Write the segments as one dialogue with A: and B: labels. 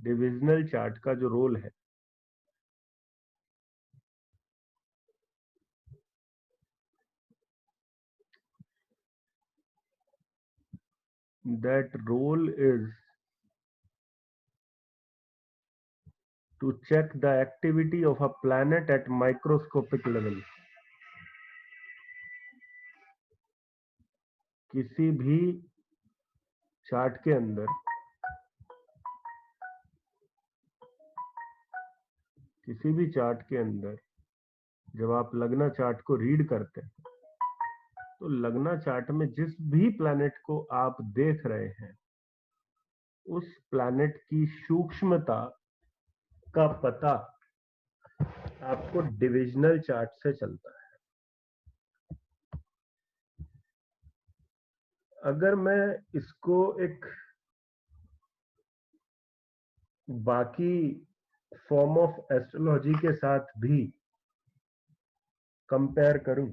A: Divisional chart का जो role है, that role is to check the activity of a planet at microscopic level. किसी भी chart के अंदर, किसी भी चार्ट के अंदर जब आप लग्ना चार्ट को रीड करते हैं तो लग्ना चार्ट में जिस भी प्लैनेट को आप देख रहे हैं उस प्लैनेट की सूक्ष्मता का पता आपको डिविजनल चार्ट से चलता है। अगर मैं इसको एक बाकी फॉर्म ऑफ एस्ट्रोलॉजी के साथ भी कंपेयर करूं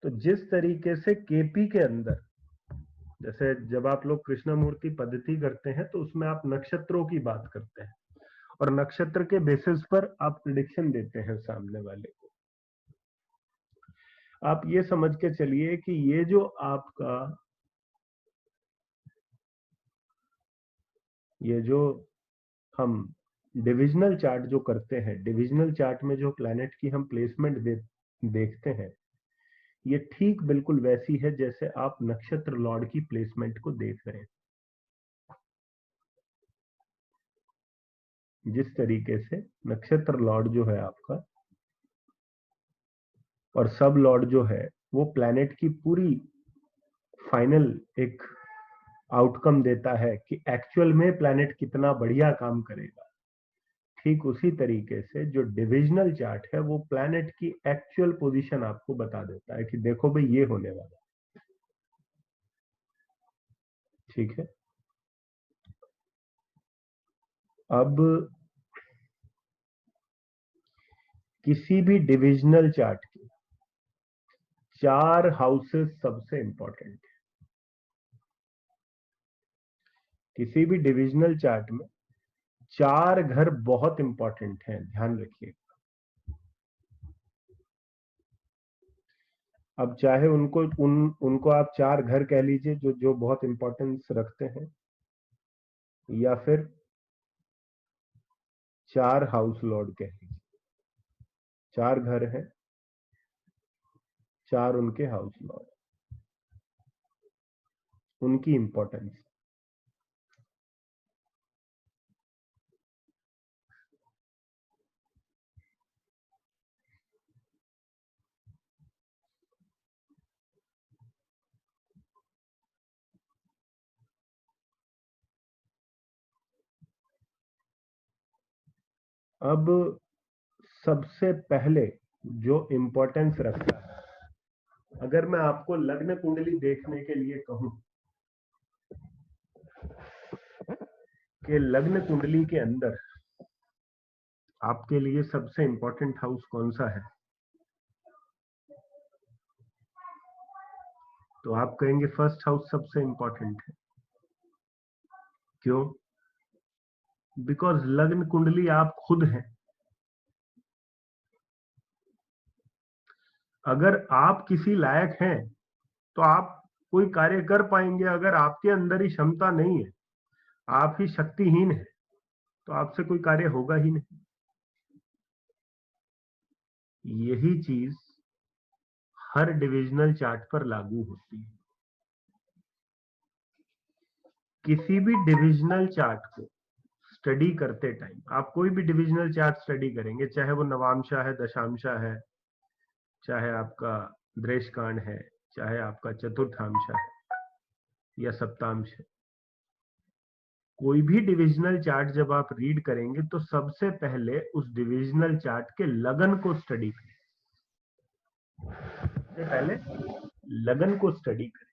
A: तो जिस तरीके से केपी के अंदर, जैसे जब आप लोग कृष्णमूर्ति पद्धति करते हैं तो उसमें आप नक्षत्रों की बात करते हैं और नक्षत्र के बेसिस पर आप प्रिडिक्शन देते हैं सामने वाले को। आप ये समझ के चलिए कि ये जो आपका, ये जो हम डिविजनल चार्ट जो करते हैं, डिविजनल चार्ट में जो प्लैनेट की हम प्लेसमेंट देखते हैं, ये ठीक बिल्कुल वैसी है जैसे आप नक्षत्र लॉर्ड की प्लेसमेंट को देख रहे हैं। जिस तरीके से नक्षत्र लॉर्ड जो है आपका और सब लॉर्ड जो है वो प्लैनेट की पूरी फाइनल एक आउटकम देता है कि एक्चुअल में प्लैनेट कितना बढ़िया काम करेगा, ठीक उसी तरीके से जो डिविजनल चार्ट है वो प्लैनेट की एक्चुअल पोजीशन आपको बता देता है कि देखो भाई ये होने वाला है। ठीक है, अब किसी भी डिविजनल चार्ट के 4 हाउसेस सबसे इंपॉर्टेंट है। किसी भी डिविजनल चार्ट में 4 घर बहुत इंपॉर्टेंट हैं, ध्यान रखिए। अब चाहे उनको आप 4 घर कह लीजिए जो जो बहुत इंपॉर्टेंस रखते हैं, या फिर 4 हाउस लॉर्ड कह लीजिए। 4 घर हैं, 4 उनके हाउस लॉर्ड, उनकी इंपॉर्टेंस। अब सबसे पहले जो इंपॉर्टेंस रखता है, अगर मैं आपको लग्न कुंडली देखने के लिए कहूं कि लग्न कुंडली के अंदर आपके लिए सबसे इंपॉर्टेंट हाउस कौन सा है, तो आप कहेंगे फर्स्ट हाउस सबसे इंपॉर्टेंट है। क्यों? बिकॉज लग्न कुंडली आप खुद हैं। अगर आप किसी लायक हैं तो आप कोई कार्य कर पाएंगे। अगर आपके अंदर ही क्षमता नहीं है, आप ही शक्तिहीन है, तो आपसे कोई कार्य होगा ही नहीं। यही चीज हर डिविजनल चार्ट पर लागू होती है। किसी भी डिविजनल चार्ट को स्टडी करते टाइम, आप कोई भी डिविजनल चार्ट स्टडी करेंगे, चाहे वो नवांशा है, दशांशा है, चाहे आपका दृष्टकांड है, चाहे आपका चतुर्थांश है या सप्तांश है, कोई भी डिविजनल चार्ट जब आप रीड करेंगे तो सबसे पहले उस डिविजनल चार्ट के लगन को स्टडी करें। सबसे पहले लगन को स्टडी करें,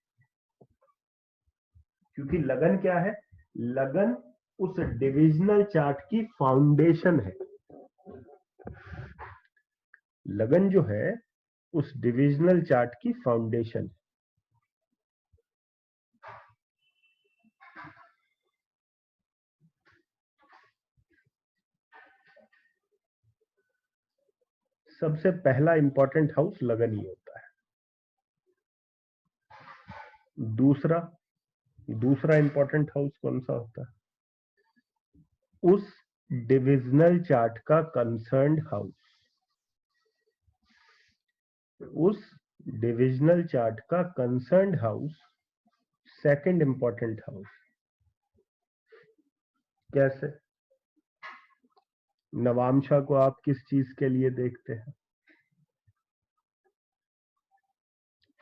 A: क्योंकि लगन क्या है? लगन उस डिविजनल चार्ट की फाउंडेशन है। लगन जो है उस डिविजनल चार्ट की फाउंडेशन है। सबसे पहला इंपॉर्टेंट हाउस लगन ही होता है। दूसरा इंपॉर्टेंट हाउस कौन सा होता है? उस डिविजनल चार्ट का कंसर्न्ड हाउस। उस डिविजनल चार्ट का concerned house second important house. कैसे? नवांशा को आप किस चीज के लिए देखते हैं?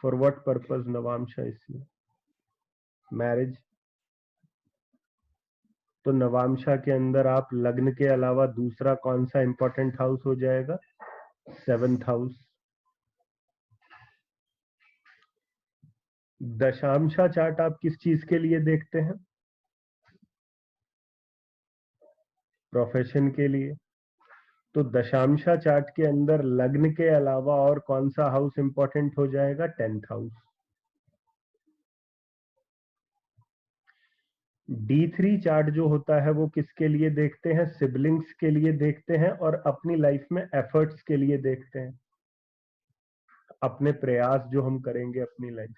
A: फॉर व्हाट पर्पस नवांशा? इसलिए मैरिज। तो नवांशा के अंदर आप लग्न के अलावा दूसरा कौन सा इंपॉर्टेंट हाउस हो जाएगा? 7th house. दशांशा चार्ट आप किस चीज के लिए देखते हैं? प्रोफेशन के लिए। तो दशांशा चार्ट के अंदर लग्न के अलावा और कौन सा हाउस इंपॉर्टेंट हो जाएगा? 10th house. D3 चार्ट जो होता है वो किसके लिए देखते हैं? सिबलिंग्स के लिए देखते हैं और अपनी लाइफ में एफर्ट्स के लिए देखते हैं, अपने प्रयास जो हम करेंगे अपनी लाइफ।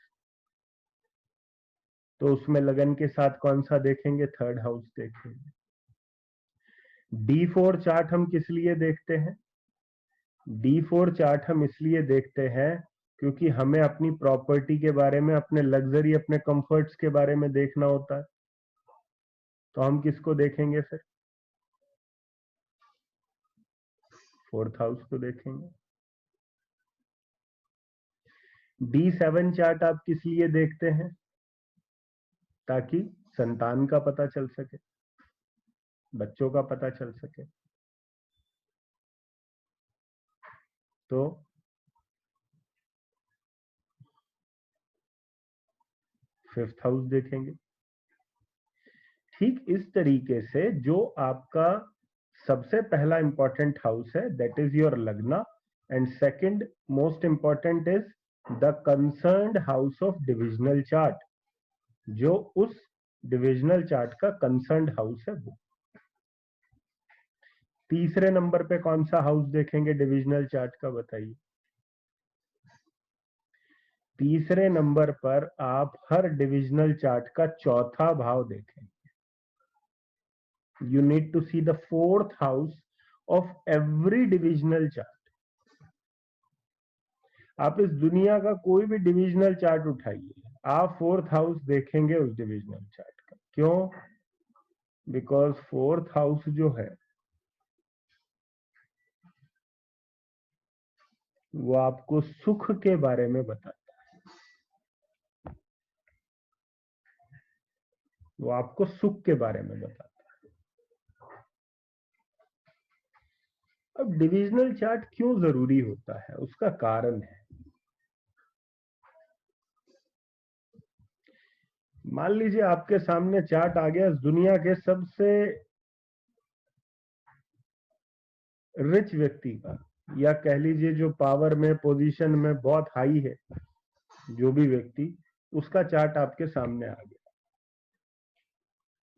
A: तो उसमें लगन के साथ कौन सा देखेंगे? 3rd हाउस देखेंगे। D4 चार्ट हम किस लिए देखते हैं? D4 चार्ट हम इसलिए देखते हैं क्योंकि हमें अपनी प्रॉपर्टी के बारे में, अपने लग्जरी, अपने कंफर्ट्स के बारे में देखना होता है। तो हम किसको देखेंगे फिर? 4th हाउस को देखेंगे। D7 चार्ट आप किस लिए देखते हैं? ताकि संतान का पता चल सके, बच्चों का पता चल सके। तो 5th हाउस देखेंगे। ठीक इस तरीके से जो आपका सबसे पहला इंपॉर्टेंट हाउस है दैट इज योर लग्ना, and second most important is the concerned house of divisional chart, जो उस डिविजनल चार्ट का कंसर्न्ड हाउस है वो। तीसरे नंबर पे कौन सा हाउस देखेंगे डिविजनल चार्ट का? बताइए। तीसरे नंबर पर आप हर डिविजनल चार्ट का चौथा भाव देखेंगे। You need to see the 4th house of every divisional chart. आप इस दुनिया का कोई भी डिविजनल चार्ट उठाइए, आप 4th हाउस देखेंगे उस डिविजनल चार्ट का। क्यों? बिकॉज 4th हाउस जो है वो आपको सुख के बारे में बताता है, वो आपको सुख के बारे में बताता है। अब डिविजनल चार्ट क्यों जरूरी होता है? उसका कारण है। मान लीजिए आपके सामने चार्ट आ गया दुनिया के सबसे रिच व्यक्ति का, या कह लीजिए जो पावर में, पोजीशन में बहुत हाई है जो भी व्यक्ति, उसका चार्ट आपके सामने आ गया।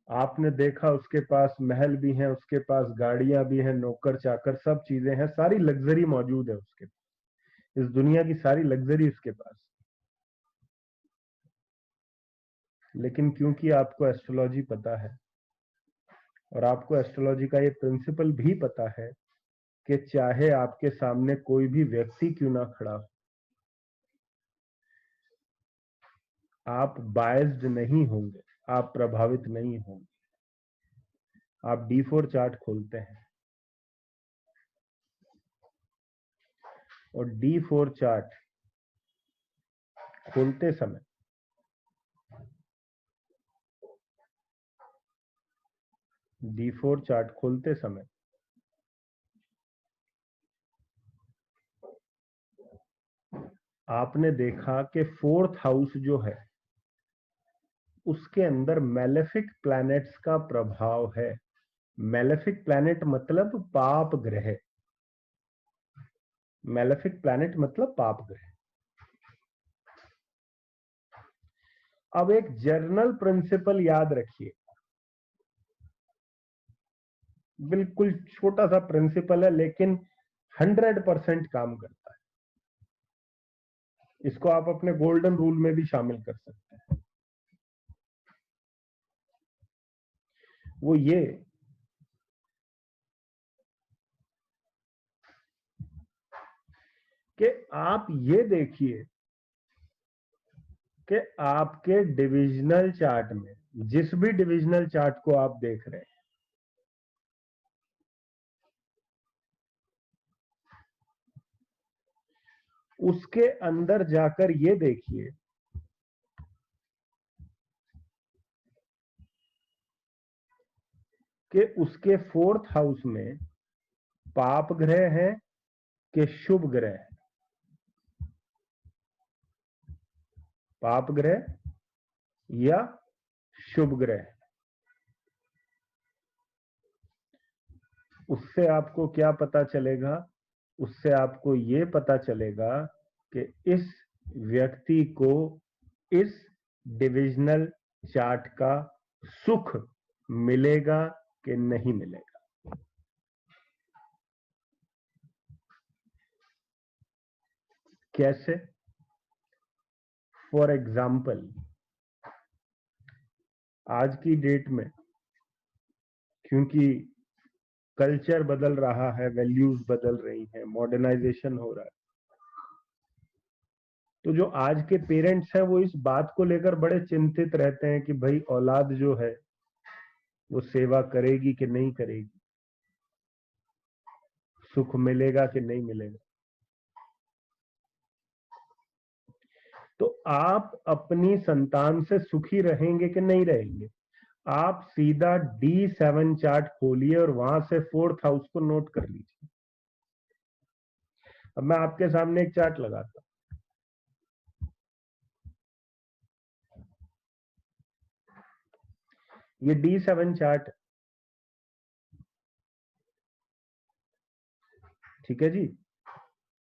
A: आपने देखा उसके पास महल भी हैं, उसके पास गाड़ियां भी हैं, नौकर चाकर सब चीजें हैं, सारी लग्जरी मौजूद है उसके पास, इस दुनिया की सारी लग्जरी उसके पास। लेकिन क्योंकि आपको एस्ट्रोलॉजी पता है और आपको एस्ट्रोलॉजी का ये प्रिंसिपल भी पता है कि चाहे आपके सामने कोई भी व्यक्ति क्यों ना खड़ा हो, आप बायस्ड नहीं होंगे, आप प्रभावित नहीं होंगे। आप D4 चार्ट खोलते हैं और D4 चार्ट खोलते समय D4 चार्ट खोलते समय आपने देखा कि 4th हाउस जो है उसके अंदर मैलेफिक प्लैनेट्स का प्रभाव है। मैलेफिक प्लैनेट मतलब पाप ग्रह। मैलेफिक प्लैनेट मतलब पाप ग्रह। अब एक जर्नल प्रिंसिपल याद रखिए, बिल्कुल छोटा सा प्रिंसिपल है लेकिन 100% काम करता है। इसको आप अपने गोल्डन रूल में भी शामिल कर सकते हैं। वो ये कि आप ये देखिए कि आपके डिविजनल चार्ट में, जिस भी डिविजनल चार्ट को आप देख रहे हैं, उसके अंदर जाकर ये देखिए कि उसके 4th हाउस में पाप ग्रह है कि शुभ ग्रह है। पाप ग्रह या शुभ ग्रह। उससे आपको क्या पता चलेगा? उससे आपको ये पता चलेगा कि इस व्यक्ति को इस डिविजनल चार्ट का सुख मिलेगा कि नहीं मिलेगा। कैसे? फॉर एग्जाम्पल, आज की डेट में क्योंकि कल्चर बदल रहा है, वैल्यूज बदल रही हैं, मॉडर्नाइजेशन हो रहा है, तो जो आज के पेरेंट्स हैं वो इस बात को लेकर बड़े चिंतित रहते हैं कि भाई औलाद जो है वो सेवा करेगी कि नहीं करेगी, सुख मिलेगा कि नहीं मिलेगा। तो आप अपनी संतान से सुखी रहेंगे कि नहीं रहेंगे? आप सीधा D7 चार्ट खोलिए और वहां से 4th हाउस को नोट कर लीजिए। अब मैं आपके सामने एक चार्ट लगाता हूं। ये D7 चार्ट, ठीक है जी,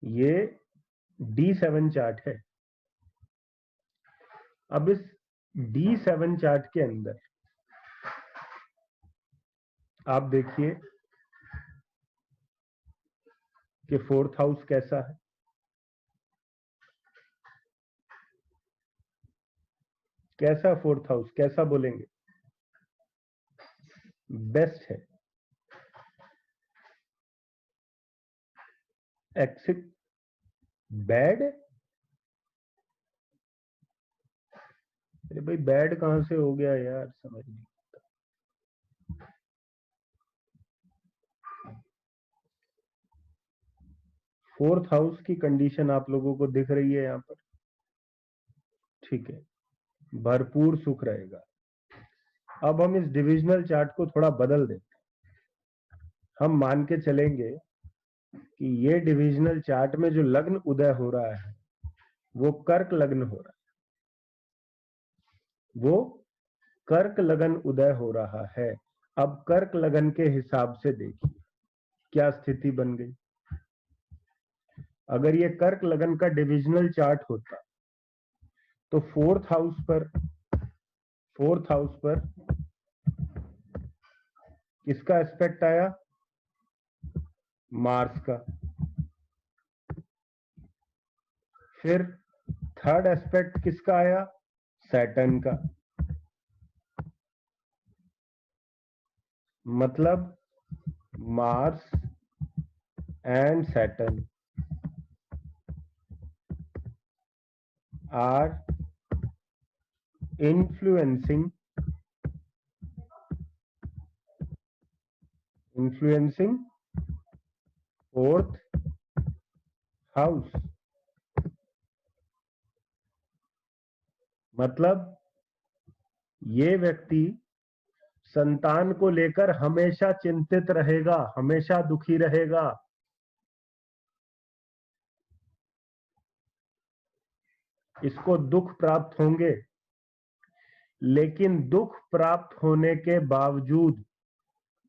A: ये D7 चार्ट है। अब इस D7 चार्ट के अंदर आप देखिए कि 4th हाउस कैसा है। कैसा 4th हाउस? कैसा बोलेंगे? बेस्ट है। Exit bad? अरे भाई बैड कहां से हो गया यार, समझ नहीं। 4th हाउस की कंडीशन आप लोगों को दिख रही है यहां पर, ठीक है, भरपूर सुख रहेगा। अब हम इस डिविजनल चार्ट को थोड़ा बदल दें। हम मान के चलेंगे कि ये डिविजनल चार्ट में जो लग्न उदय हो रहा है वो कर्क लग्न हो रहा है, वो कर्क लगन उदय हो रहा है। अब कर्क लगन के हिसाब से देखिए क्या स्थिति बन गई। अगर ये कर्क लगन का डिविजनल चार्ट होता तो 4th हाउस पर किसका एस्पेक्ट आया? मार्स का। फिर 3rd एस्पेक्ट किसका आया? सैटर्न का। मतलब Mars and Saturn are influencing 4th house. मतलब ये व्यक्ति संतान को लेकर हमेशा चिंतित रहेगा, हमेशा दुखी रहेगा। इसको दुख प्राप्त होंगे, लेकिन दुख प्राप्त होने के बावजूद,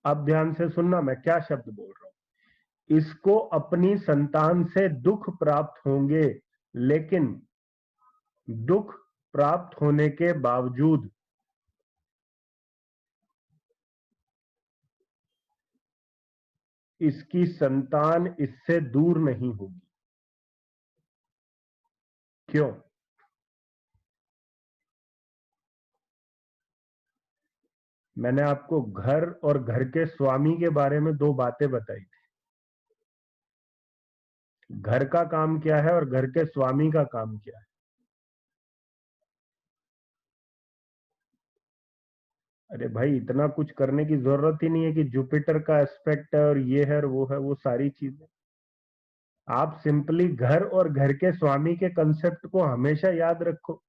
A: अब ध्यान से सुनना मैं क्या शब्द बोल रहा हूं, इसको अपनी संतान से दुख प्राप्त होंगे, लेकिन दुख प्राप्त होने के बावजूद इसकी संतान इससे दूर नहीं होगी। क्यों? मैंने आपको घर और घर के स्वामी के बारे में दो बातें बताई थी। घर का काम क्या है और घर के स्वामी का काम क्या है। अरे भाई, इतना कुछ करने की जरूरत ही नहीं है कि जुपिटर का एस्पेक्ट है और ये है और वो है, वो सारी चीजें आप सिंपली घर और घर के स्वामी के कंसेप्ट को हमेशा याद रखो।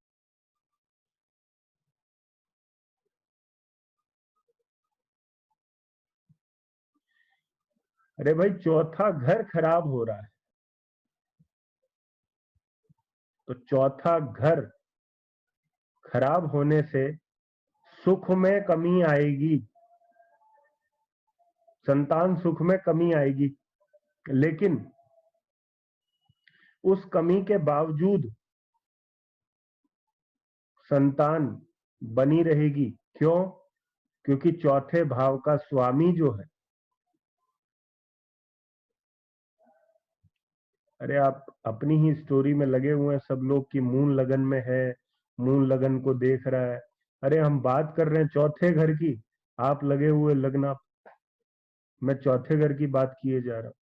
A: अरे भाई, चौथा घर खराब हो रहा है, तो चौथा घर खराब होने से सुख में कमी आएगी, संतान सुख में कमी आएगी। लेकिन उस कमी के बावजूद संतान बनी रहेगी। क्यों? क्योंकि चौथे भाव का स्वामी जो है, अरे आप अपनी ही स्टोरी में लगे हुए हैं सब लोग की मून लगन में है, मून लगन को देख रहा है। अरे हम बात कर रहे हैं चौथे घर की, आप लगे हुए लगना, मैं चौथे घर की बात किए जा रहा हूं।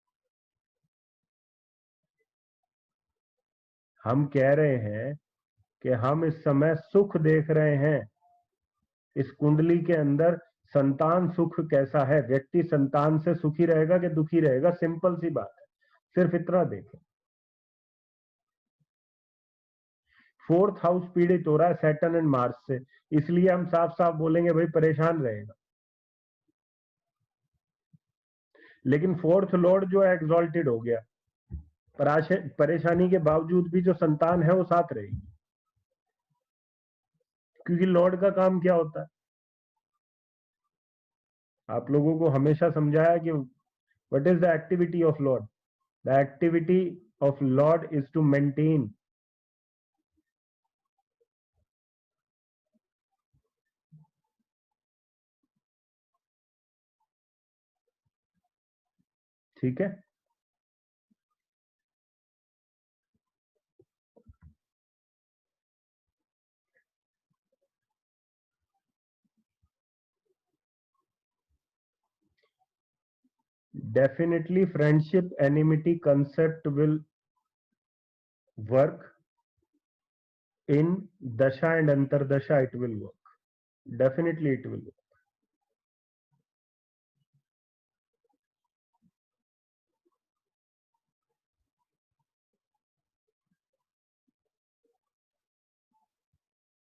A: हम कह रहे हैं कि हम इस समय सुख देख रहे हैं, इस कुंडली के अंदर संतान सुख कैसा है, व्यक्ति संतान से सुखी रहेगा कि दुखी रहेगा, सिंपल सी बात है, सिर्फ इतना देखें। फोर्थ हाउस पीड़ित हो रहा है सैटर्न एंड मार्स से, इसलिए हम साफ साफ बोलेंगे भाई परेशान रहेगा। लेकिन फोर्थ लॉर्ड जो है एग्जॉल्टेड हो गया, परेशानी के बावजूद भी जो संतान है वो साथ रहेगी, क्योंकि लॉर्ड का काम क्या होता है, आप लोगों को हमेशा समझाया कि what is the activity of Lord. The activity of Lord is to maintain. ठीक है, definitely friendship enmity concept will work in dasha and antardasha, it will work, definitely it will work.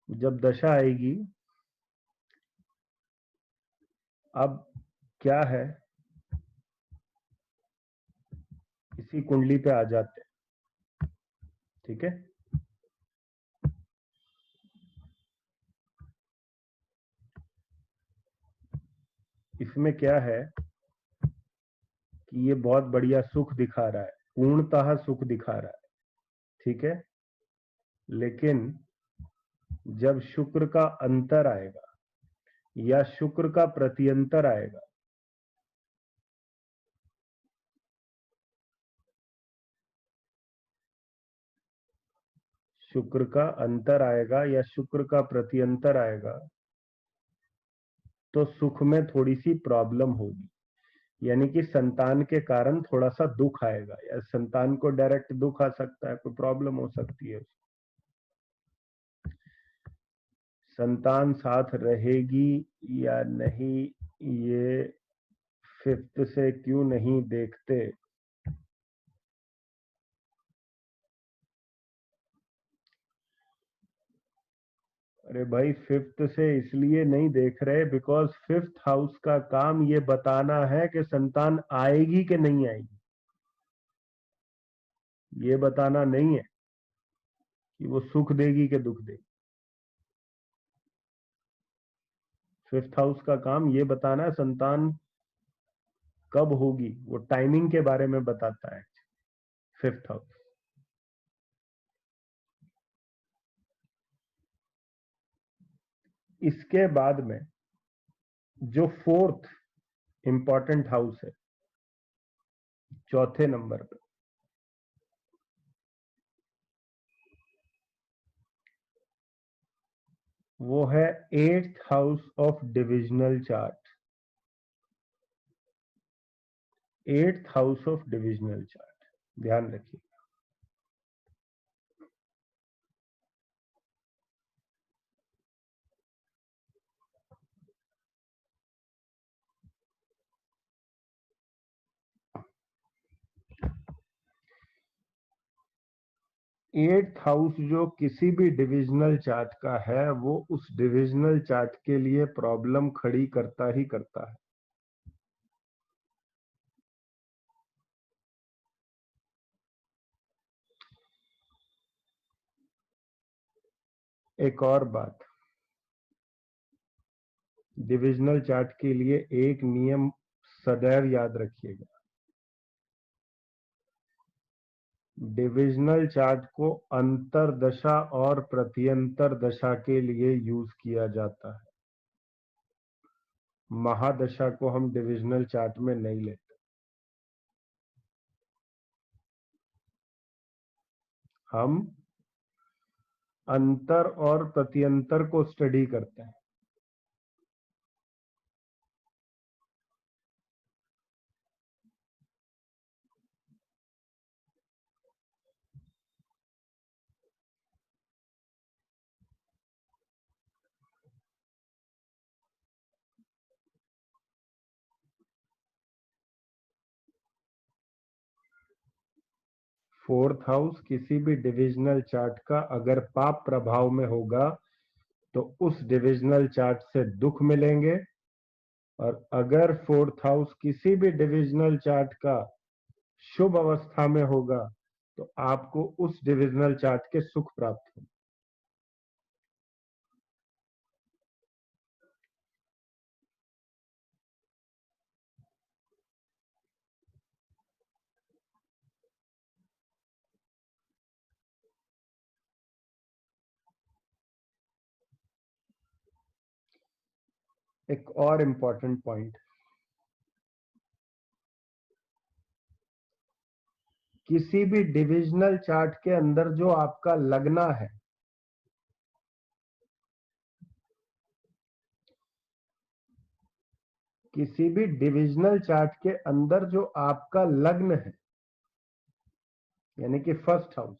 A: जब दशा आएगी, अब क्या है, इसी कुंडली पे आ जाते हैं। ठीक है, इसमें क्या है कि ये बहुत बढ़िया सुख दिखा रहा है, पूर्णतः सुख दिखा रहा है। ठीक है, लेकिन जब शुक्र का अंतर आएगा या शुक्र का प्रत्यंतर आएगा, शुक्र का अंतर आएगा या शुक्र का प्रत्यंतर आएगा, तो सुख में थोड़ी सी प्रॉब्लम होगी, यानी कि संतान के कारण थोड़ा सा दुख आएगा, या संतान को डायरेक्ट दुख आ सकता है, कोई प्रॉब्लम हो सकती है। संतान साथ रहेगी या नहीं, ये फिफ्थ से क्यों नहीं देखते? अरे भाई, फिफ्थ से इसलिए नहीं देख रहे बिकॉज फिफ्थ हाउस का काम ये बताना है कि संतान आएगी कि नहीं आएगी, ये बताना नहीं है कि वो सुख देगी कि दुख देगी। फिफ्थ हाउस का काम ये बताना है संतान कब होगी, वो टाइमिंग के बारे में बताता है फिफ्थ हाउस। इसके बाद में जो फोर्थ इंपॉर्टेंट हाउस है, चौथे नंबर पे वो है 8th house of divisional chart. 8th house of divisional chart, ध्यान रखिए। एट्थ हाउस जो किसी भी डिविजनल चार्ट का है वो उस डिविजनल चार्ट के लिए प्रॉब्लम खड़ी करता ही करता है। एक और बात, डिविजनल चार्ट के लिए एक नियम सदैव याद रखिएगा। डिविजनल चार्ट को अंतरदशा और प्रत्यंतर दशा के लिए यूज किया जाता है। महादशा को हम डिविजनल चार्ट में नहीं लेते। हम अंतर और प्रत्यंतर को स्टडी करते हैं। फोर्थ हाउस किसी भी डिविजनल चार्ट का अगर पाप प्रभाव में होगा तो उस डिविजनल चार्ट से दुख मिलेंगे, और अगर फोर्थ हाउस किसी भी डिविजनल चार्ट का शुभ अवस्था में होगा तो आपको उस डिविजनल चार्ट के सुख प्राप्त होंगे। एक और इंपॉर्टेंट पॉइंट, किसी भी डिविजनल चार्ट के अंदर जो आपका लग्ना है, किसी भी डिविजनल चार्ट के अंदर जो आपका लग्न है यानी कि फर्स्ट हाउस,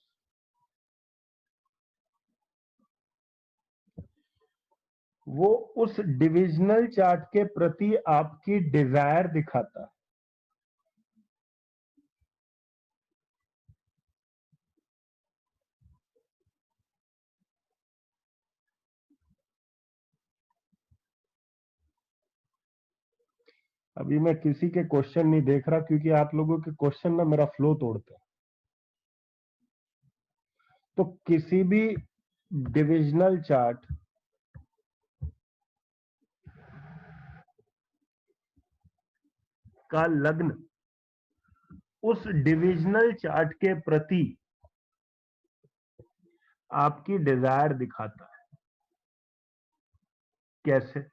A: वो उस डिविजनल चार्ट के प्रति आपकी डिजायर दिखाता है। अभी मैं किसी के क्वेश्चन नहीं देख रहा क्योंकि आप लोगों के क्वेश्चन ना मेरा फ्लो तोड़ते हैं। तो किसी भी डिविजनल चार्ट का लग्न उस डिविजनल चार्ट के प्रति आपकी डिजायर दिखाता है। कैसे?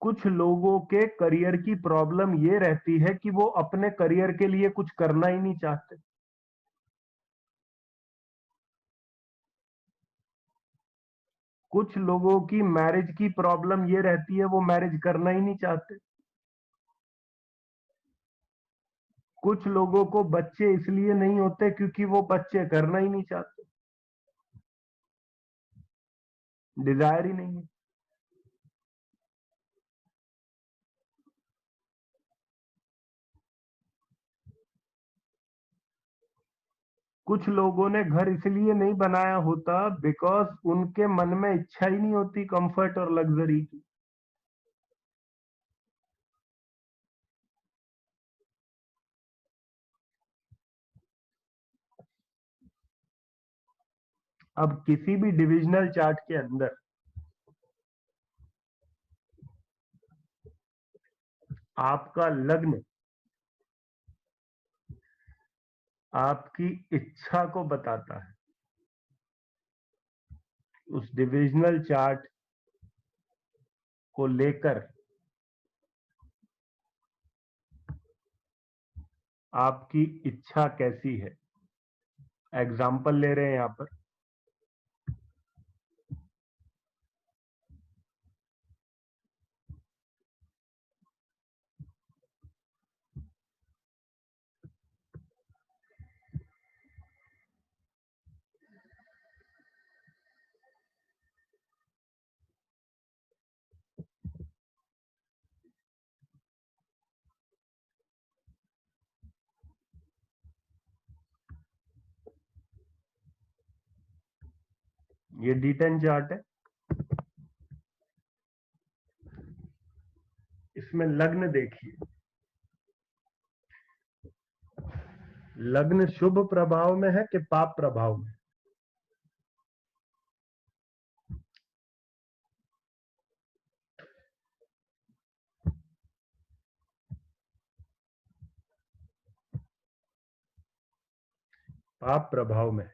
A: कुछ लोगों के करियर की प्रॉब्लम ये रहती है कि वो अपने करियर के लिए कुछ करना ही नहीं चाहते। कुछ लोगों की मैरिज की प्रॉब्लम ये रहती है वो मैरिज करना ही नहीं चाहते। कुछ लोगों को बच्चे इसलिए नहीं होते क्योंकि वो बच्चे करना ही नहीं चाहते, डिजायर ही नहीं है। कुछ लोगों ने घर इसलिए नहीं बनाया होता बिकॉज उनके मन में इच्छा ही नहीं होती कंफर्ट और लग्जरी की। अब किसी भी डिविजनल चार्ट के अंदर आपका लग्न आपकी इच्छा को बताता है। उस डिविजनल चार्ट को लेकर आपकी इच्छा कैसी है। एग्जाम्पल ले रहे हैं यहां पर। ये D10 चार्ट है। इसमें लग्न देखिए, लग्न शुभ प्रभाव में है कि पाप प्रभाव में। पाप प्रभाव में।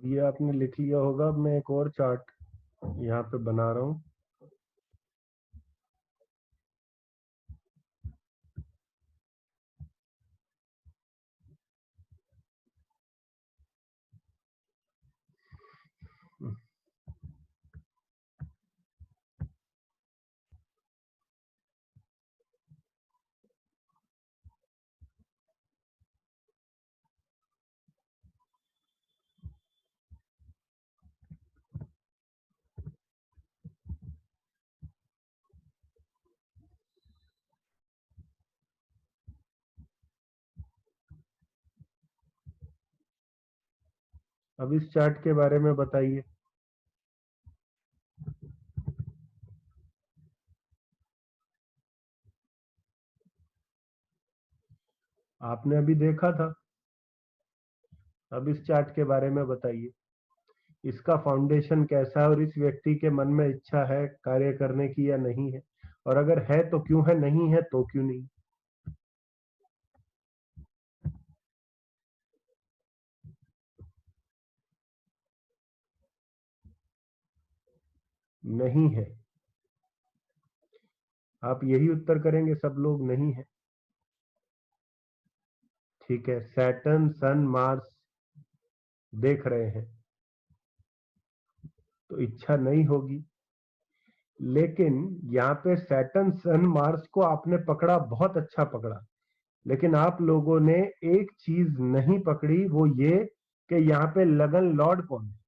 A: ये आपने लिख लिया होगा। अब मैं एक और चार्ट यहाँ पे बना रहा हूँ। अब इस चार्ट के बारे में बताइए। आपने अभी देखा था। अब इस चार्ट के बारे में बताइए, इसका फाउंडेशन कैसा है और इस व्यक्ति के मन में इच्छा है कार्य करने की या नहीं है, और अगर है तो क्यों है, नहीं है तो क्यों नहीं। नहीं है। आप यही उत्तर करेंगे, सब लोग नहीं है। ठीक है, सैटर्न सन मार्स देख रहे हैं तो इच्छा नहीं होगी। लेकिन यहाँ पे सैटर्न सन मार्स को आपने पकड़ा, बहुत अच्छा पकड़ा, लेकिन आप लोगों ने एक चीज नहीं पकड़ी, वो ये कि यहाँ पे लगन लॉर्ड कौन है।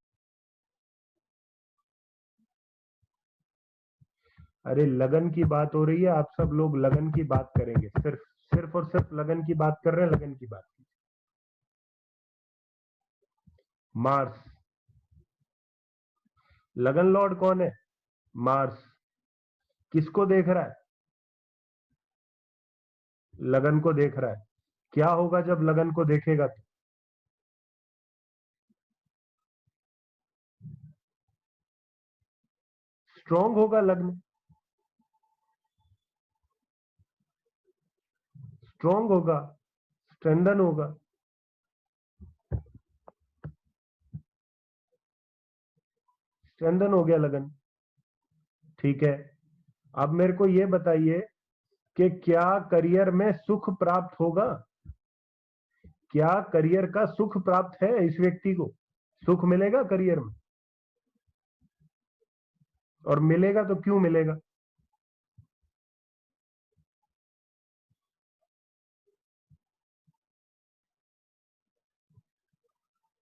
A: अरे लगन की बात हो रही है, आप सब लोग लगन की बात करेंगे, सिर्फ सिर्फ और सिर्फ लगन की बात कर रहे हैं, लगन की बात। मार्स। लगन लॉर्ड कौन है? मार्स। किसको देख रहा है? लगन को देख रहा है। क्या होगा जब लगन को देखेगा तो? स्ट्रांग होगा लग्न, स्ट्रांग होगा, स्ट्रेंथन होगा। स्ट्रेंथन हो गया लगन। ठीक है, अब मेरे को ये बताइए कि क्या करियर में सुख प्राप्त होगा? क्या करियर का सुख प्राप्त है इस व्यक्ति को? सुख मिलेगा करियर में? और मिलेगा तो क्यों मिलेगा?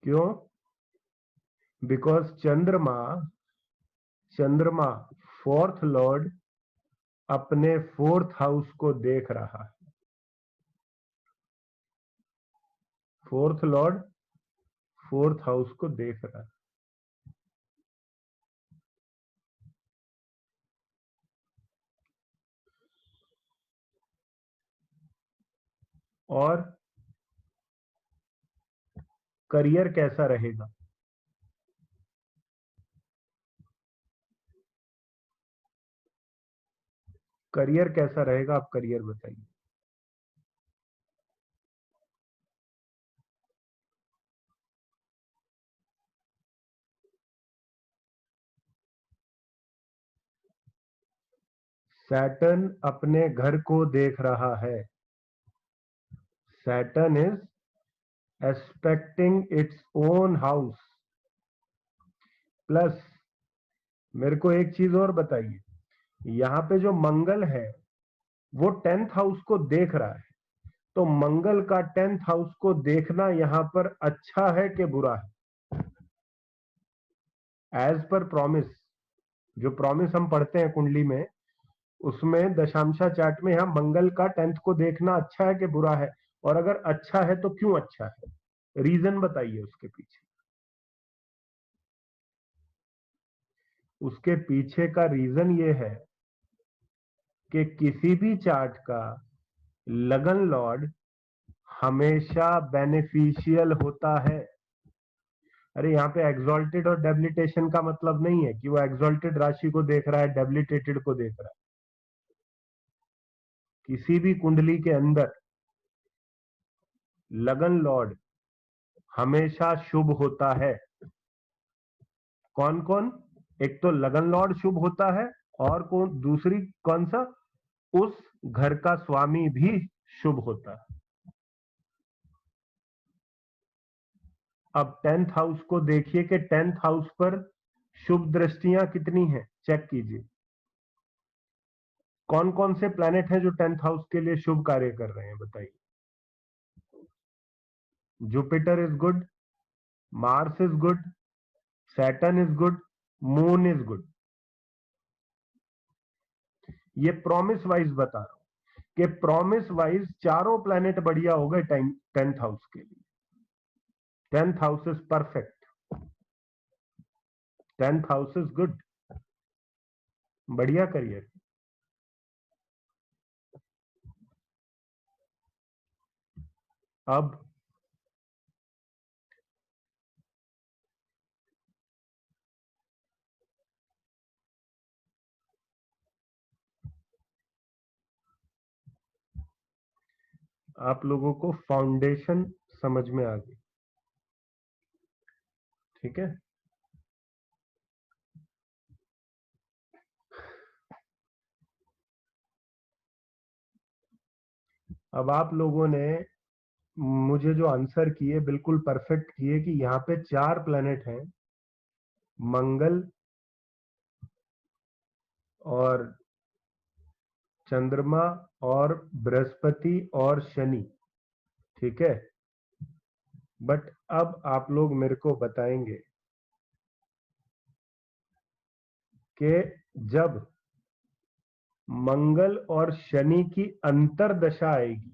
A: क्यों? बिकॉज चंद्रमा, चंद्रमा फोर्थ लॉर्ड अपने फोर्थ हाउस को देख रहा है। फोर्थ लॉर्ड फोर्थ हाउस को देख रहा है। और करियर कैसा रहेगा? करियर कैसा रहेगा, आप करियर बताइए। सैटर्न अपने घर को देख रहा है। Saturn is expecting its own house. Plus मेरे को एक चीज और बताइए, यहाँ पे जो मंगल है वो 10th हाउस को देख रहा है, तो मंगल का 10th हाउस को देखना यहाँ पर अच्छा है कि बुरा है? एज पर प्रॉमिस, जो प्रॉमिस हम पढ़ते हैं कुंडली में, उसमें दशांशा चार्ट में यहाँ मंगल का 10th को देखना अच्छा है कि बुरा है? और अगर अच्छा है तो क्यों अच्छा है? रीजन बताइए उसके पीछे। उसके पीछे का रीजन ये है कि किसी भी चार्ट का लगन लॉर्ड हमेशा बेनिफिशियल होता है। अरे यहाँ पे एक्सॉल्टेड और डेबिलिटेशन का मतलब नहीं है कि वो एक्सॉल्टेड राशि को देख रहा है, डेबिलिटेटेड को देख रहा है। किसी भी कुंडली के अंदर लगन लॉर्ड हमेशा शुभ होता है। कौन कौन? एक तो लगन लॉर्ड शुभ होता है, और कौन दूसरी कौन सा? उस घर का स्वामी भी शुभ होता है। अब 10th हाउस को देखिए कि 10th हाउस पर शुभ दृष्टियां कितनी हैं, चेक कीजिए। कौन कौन से प्लैनेट हैं जो 10th हाउस के लिए शुभ कार्य कर रहे हैं, बताइए। Jupiter is good, Mars is good, Saturn is good, moon is good. ये प्रॉमिस वाइज बता रहा हूं कि प्रॉमिस वाइज चारों प्लैनेट बढ़िया हो गए 10th हाउस के लिए। 10th house is perfect, 10th house is good, बढ़िया करियर। अब आप लोगों को फाउंडेशन समझ में आ गई, ठीक है। अब आप लोगों ने मुझे जो आंसर किए बिल्कुल परफेक्ट किए कि यहाँ पे 4 प्लैनेट हैं, मंगल और चंद्रमा और बृहस्पति और शनि, ठीक है। बट अब आप लोग मेरे को बताएंगे कि जब मंगल और शनि की अंतरदशा आएगी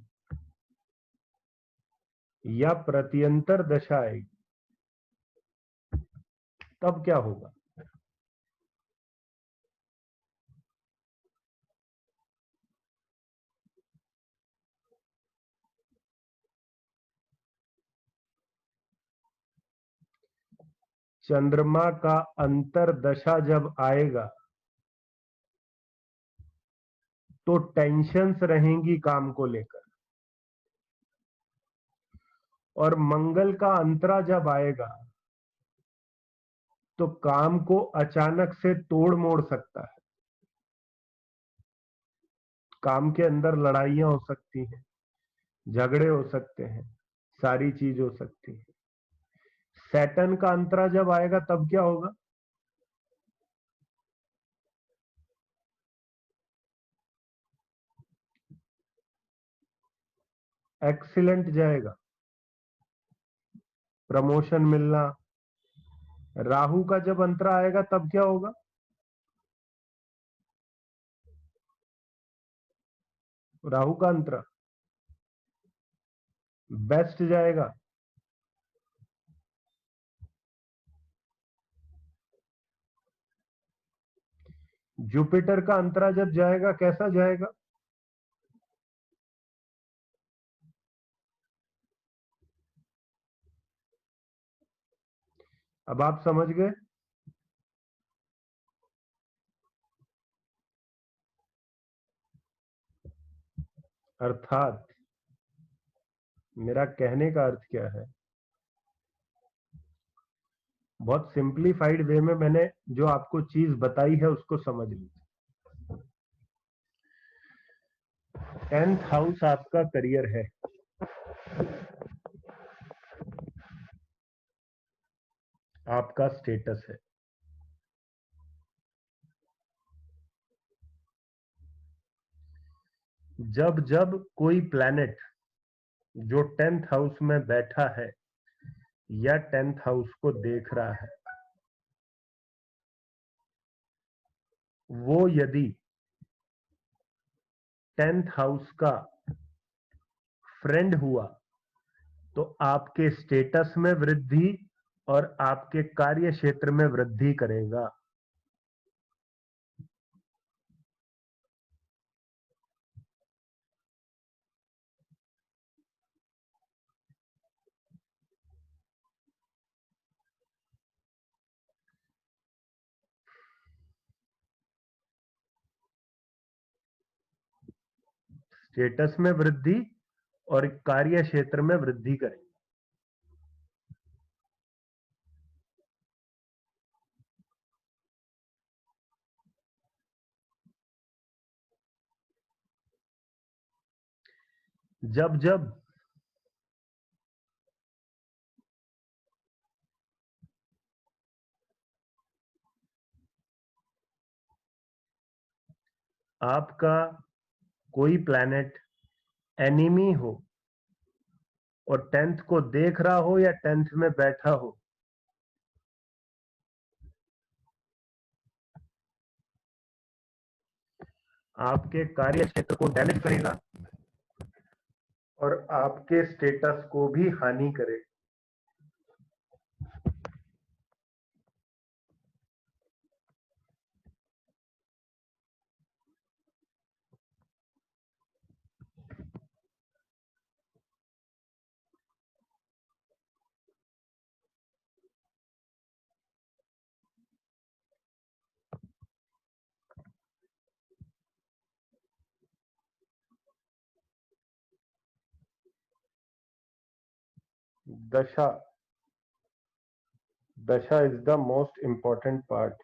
A: या प्रत्यंतर दशा आएगी, तब क्या होगा? चंद्रमा का अंतरदशा जब आएगा तो टेंशन्स रहेंगी काम को लेकर, और मंगल का अंतरा जब आएगा तो काम को अचानक से तोड़ मोड़ सकता है। काम के अंदर लड़ाइयां हो सकती हैं, झगड़े हो सकते हैं, सारी चीज हो सकती है। सैटर्न का अंतरा जब आएगा तब क्या होगा? एक्सीलेंट जाएगा, प्रमोशन मिलना। राहु का जब अंतरा आएगा तब क्या होगा? राहु का अंतरा बेस्ट जाएगा। जुपिटर का अंतरा जब जाएगा कैसा जाएगा? अब आप समझ गए। अर्थात मेरा कहने का अर्थ क्या है, बहुत सिंप्लीफाइड वे में मैंने जो आपको चीज बताई है उसको समझ लीजिए। 10th हाउस आपका करियर है, आपका स्टेटस है। जब जब कोई प्लैनेट जो 10th हाउस में बैठा है या 10th हाउस को देख रहा है, वो यदि 10th हाउस का फ्रेंड हुआ तो आपके स्टेटस में वृद्धि और आपके कार्य क्षेत्र में वृद्धि करेगा। स्टेटस में वृद्धि और कार्य क्षेत्र में वृद्धि करेगा। जब जब आपका कोई प्लैनेट एनिमी हो और 10th को देख रहा हो या 10th में बैठा हो, आपके कार्य क्षेत्र को डैमेज करेगा और आपके स्टेटस को भी हानि करेगा। दशा, दशा is the most important part.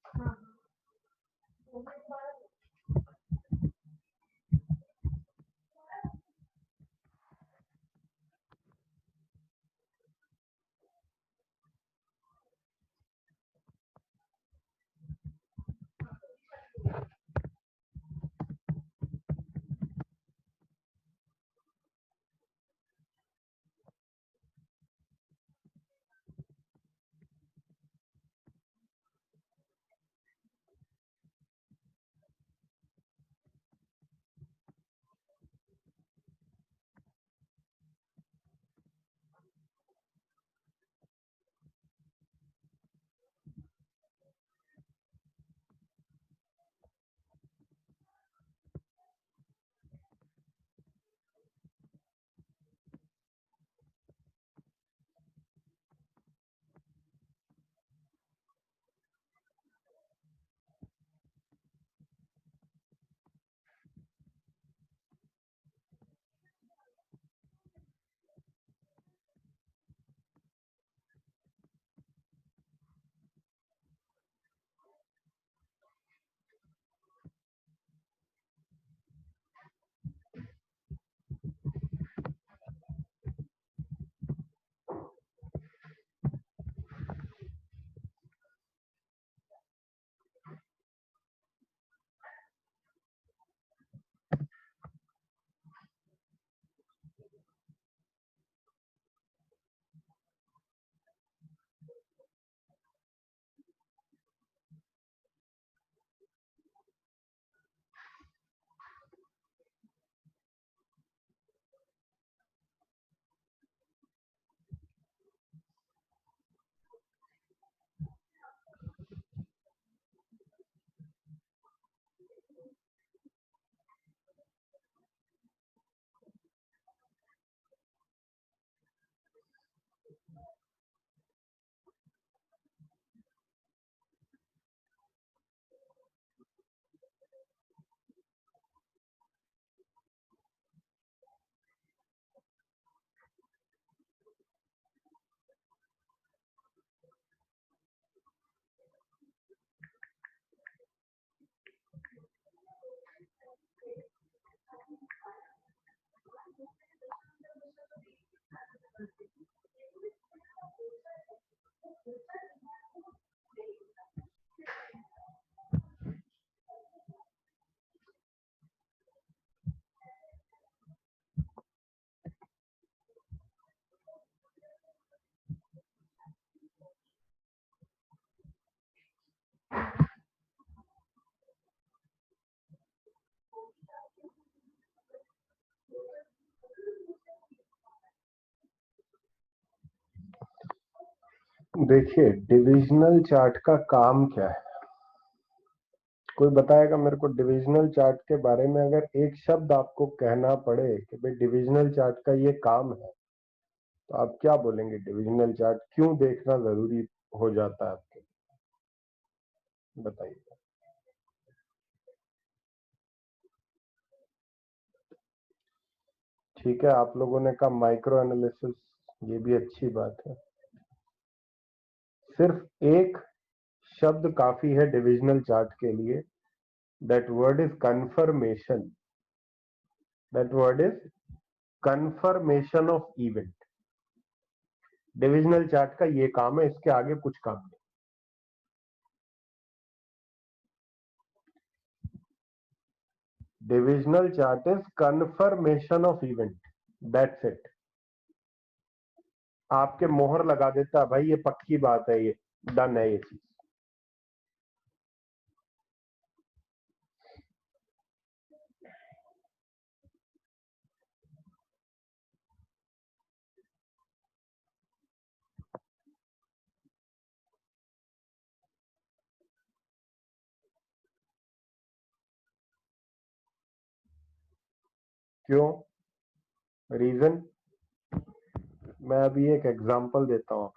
B: हाँ
A: देखिए, डिविजनल चार्ट का काम क्या है? कोई बताएगा मेरे को? डिविजनल चार्ट के बारे में अगर एक शब्द आपको कहना पड़े कि भाई डिविजनल चार्ट का ये काम है, तो आप क्या बोलेंगे? डिविजनल चार्ट क्यों देखना जरूरी हो जाता है आपके? बताइए। ठीक है, आप लोगों ने कहा माइक्रो एनालिसिस, ये भी अच्छी बात है। सिर्फ एक शब्द काफी है डिविजनल चार्ट के लिए, that word is confirmation. That word is confirmation of event. Divisional chart का ये काम है, इसके आगे कुछ काम नहीं। Divisional chart is confirmation of event, that's it. आपके मोहर लगा देता है, भाई ये पक्की बात है, ये डन है ये चीज। क्यों? रीजन मैं अभी एक एग्जांपल देता हूं।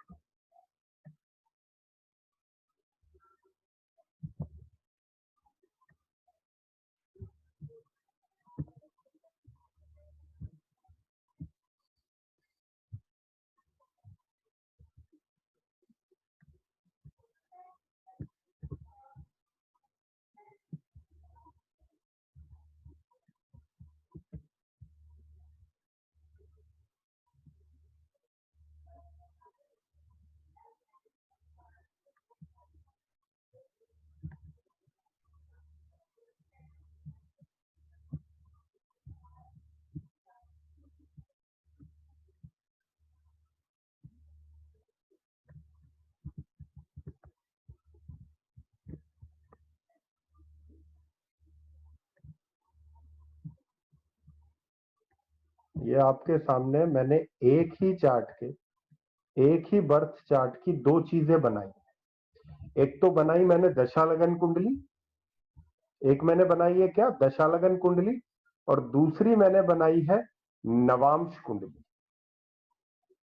A: ये आपके सामने मैंने एक ही चार्ट के, एक ही बर्थ चार्ट की दो चीजें बनाई। एक तो बनाई मैंने दशालगन कुंडली, एक मैंने बनाई है क्या, दशालगन कुंडली, और दूसरी मैंने बनाई है नवांश कुंडली।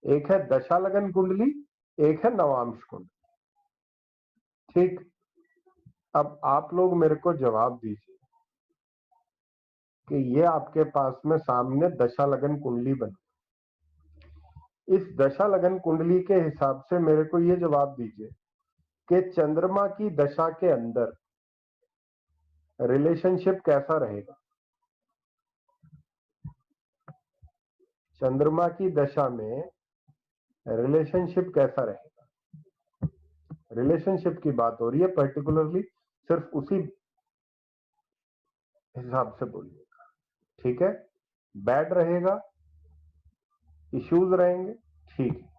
A: एक है दशालगन कुंडली, एक है नवांश कुंडली। ठीक, अब आप लोग मेरे को जवाब दीजिए कि ये आपके पास में सामने दशालगन कुंडली बनी। इस दशालगन कुंडली के हिसाब से मेरे को ये जवाब दीजिए कि चंद्रमा की दशा के अंदर रिलेशनशिप कैसा रहेगा? चंद्रमा की दशा में रिलेशनशिप कैसा रहेगा? रिलेशनशिप की बात हो रही है पर्टिकुलरली, सिर्फ उसी हिसाब से बोलिएगा। ठीक है, बैड रहेगा, इश्यूज रहेंगे, ठीक है,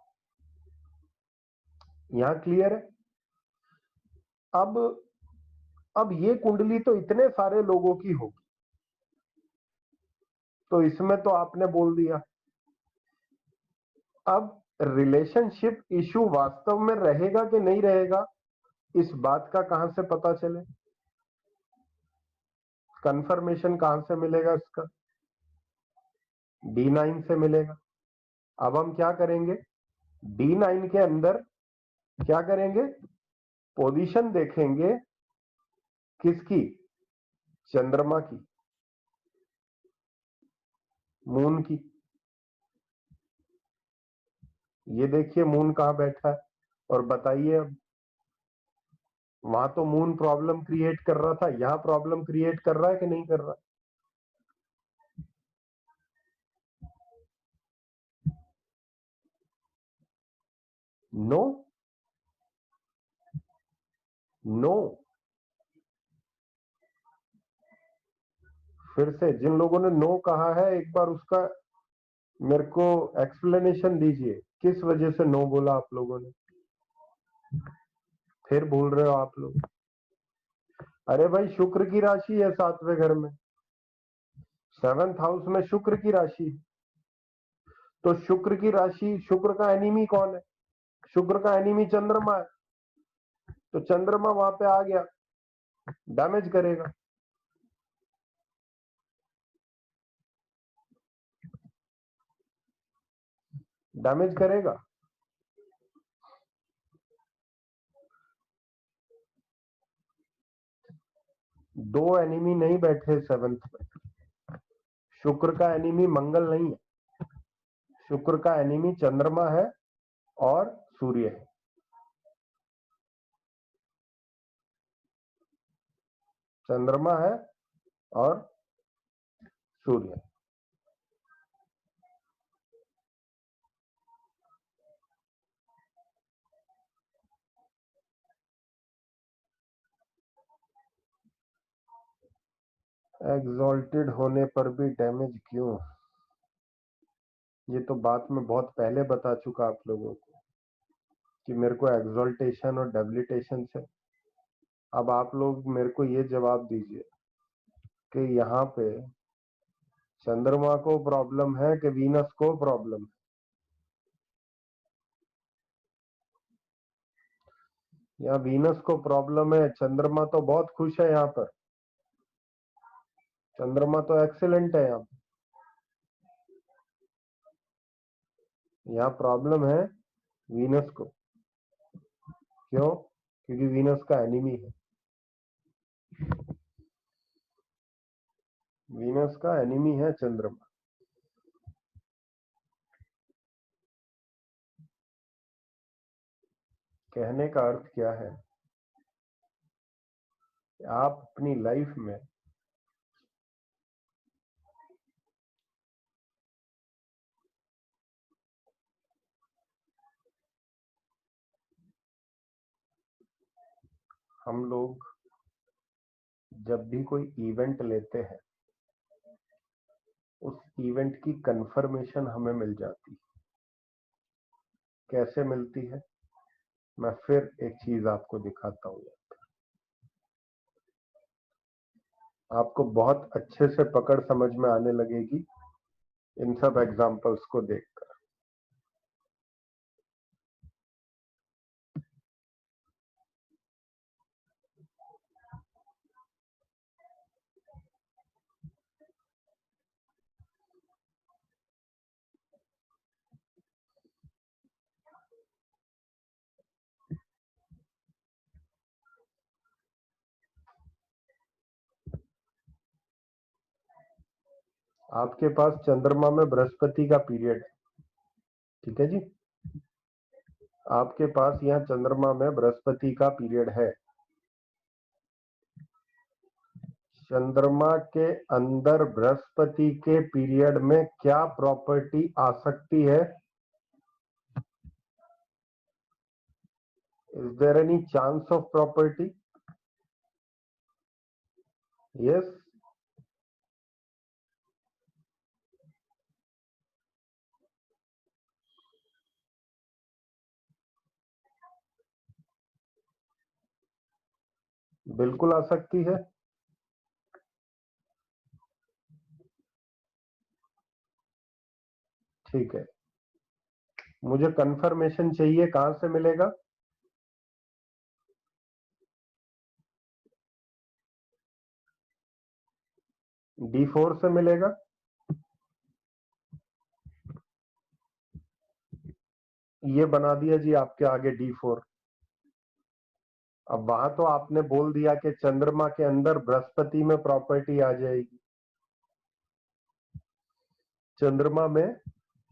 A: यहां क्लियर है। अब ये कुंडली तो इतने सारे लोगों की होगी, तो इसमें तो आपने बोल दिया। अब रिलेशनशिप इशू वास्तव में रहेगा कि नहीं रहेगा, इस बात का कहां से पता चले? कंफर्मेशन कहां से मिलेगा इसका? D9 से मिलेगा। अब हम क्या करेंगे, D9 के अंदर क्या करेंगे, पोजीशन देखेंगे किसकी? चंद्रमा की, मून की। ये देखिए मून कहां बैठा है, और बताइए अब, वहां तो मून प्रॉब्लम क्रिएट कर रहा था, यहां प्रॉब्लम क्रिएट कर रहा है कि नहीं कर रहा? No, no. फिर से जिन लोगों ने नो कहा है एक बार उसका मेरे को एक्सप्लेनेशन दीजिए, किस वजह से नो बोला आप लोगों ने? फिर बोल रहे हो आप लोग। अरे भाई शुक्र की राशि है 7वें घर में, 7th हाउस में शुक्र की राशि। तो शुक्र की राशि, शुक्र का एनिमी कौन है? शुक्र का एनिमी चंद्रमा है। तो चंद्रमा वहां पे आ गया, डैमेज करेगा। डैमेज करेगा। दो एनिमी नहीं बैठे 7th में। शुक्र का एनिमी मंगल नहीं है, शुक्र का एनिमी चंद्रमा है और सूर्य है। चंद्रमा है और सूर्य है। एग्जॉल्टेड होने पर भी डैमेज क्यों? ये तो बात मैं बहुत पहले बता चुका आप लोगों को कि मेरे को एग्जॉल्टेशन और डेबिलिटेशन से। अब आप लोग मेरे को ये जवाब दीजिए कि यहाँ पे चंद्रमा को प्रॉब्लम है कि वीनस को प्रॉब्लम है? यहाँ वीनस को प्रॉब्लम है, चंद्रमा तो बहुत खुश है यहाँ पर। चंद्रमा तो एक्सीलेंट है यहाँ पर। यहाँ प्रॉब्लम है वीनस को। क्यों? क्योंकि वीनस का एनिमी है। वीनस का एनिमी है चंद्रमा। कहने का अर्थ क्या है? आप अपनी लाइफ में हम लोग जब भी कोई इवेंट लेते हैं उस इवेंट की कंफर्मेशन हमें मिल जाती है। कैसे मिलती है? मैं फिर एक चीज आपको दिखाता हूँ। आपको बहुत अच्छे से पकड़ समझ में आने लगेगी इन सब एग्जाम्पल्स को देखकर। आपके पास चंद्रमा में बृहस्पति का पीरियड है, ठीक है जी। आपके पास यहाँ चंद्रमा में बृहस्पति का पीरियड है। चंद्रमा के अंदर बृहस्पति के पीरियड में क्या प्रॉपर्टी आ सकती है? Is there any chance of property? Yes. बिल्कुल आ सकती है। ठीक है, मुझे कंफर्मेशन चाहिए, कहां से मिलेगा? D4 से मिलेगा। ये बना दिया जी आपके आगे D4। अब वहां तो आपने बोल दिया कि चंद्रमा के अंदर बृहस्पति में प्रॉपर्टी आ जाएगी। चंद्रमा में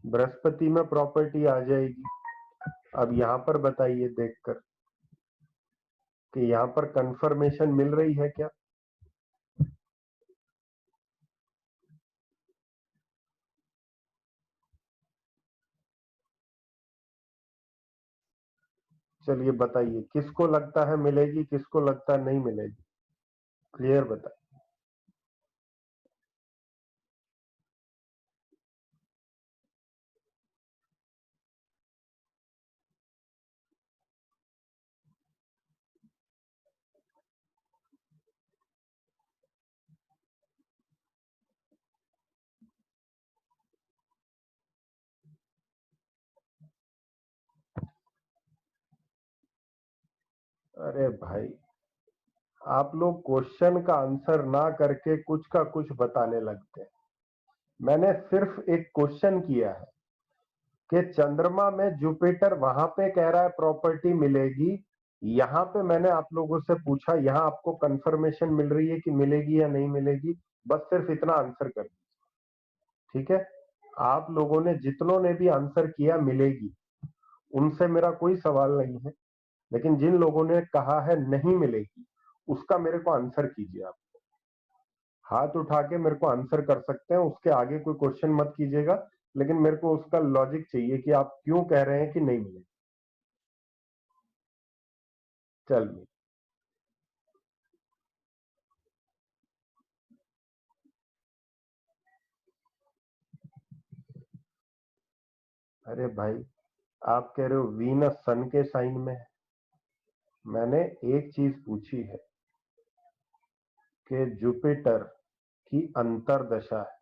A: बृहस्पति में प्रॉपर्टी आ जाएगी। अब यहां पर बताइए देखकर कि यहां पर कंफर्मेशन मिल रही है क्या? चलिए बताइए, किसको लगता है मिलेगी, किसको लगता है नहीं मिलेगी? क्लियर बताइए। अरे भाई, आप लोग क्वेश्चन का आंसर ना करके कुछ का कुछ बताने लगते हैं। मैंने सिर्फ एक क्वेश्चन किया है कि चंद्रमा में जुपिटर वहां पे कह रहा है प्रॉपर्टी मिलेगी, यहां पे मैंने आप लोगों से पूछा, यहां आपको कंफर्मेशन मिल रही है कि मिलेगी या नहीं मिलेगी, बस सिर्फ इतना आंसर कर दीजिए। ठीक है, आप लोगों ने जितनों ने भी आंसर किया मिलेगी, उनसे मेरा कोई सवाल नहीं है, लेकिन जिन लोगों ने कहा है नहीं मिलेगी, उसका मेरे को आंसर कीजिए। आप हाथ उठा के मेरे को आंसर कर सकते हैं, उसके आगे कोई क्वेश्चन मत कीजिएगा, लेकिन मेरे को उसका लॉजिक चाहिए कि आप क्यों कह रहे हैं कि नहीं मिलेगी। चलिए, अरे भाई, आप कह रहे हो वीनस सन के साइन में है। मैंने एक चीज पूछी है कि जुपिटर की अंतरदशा है।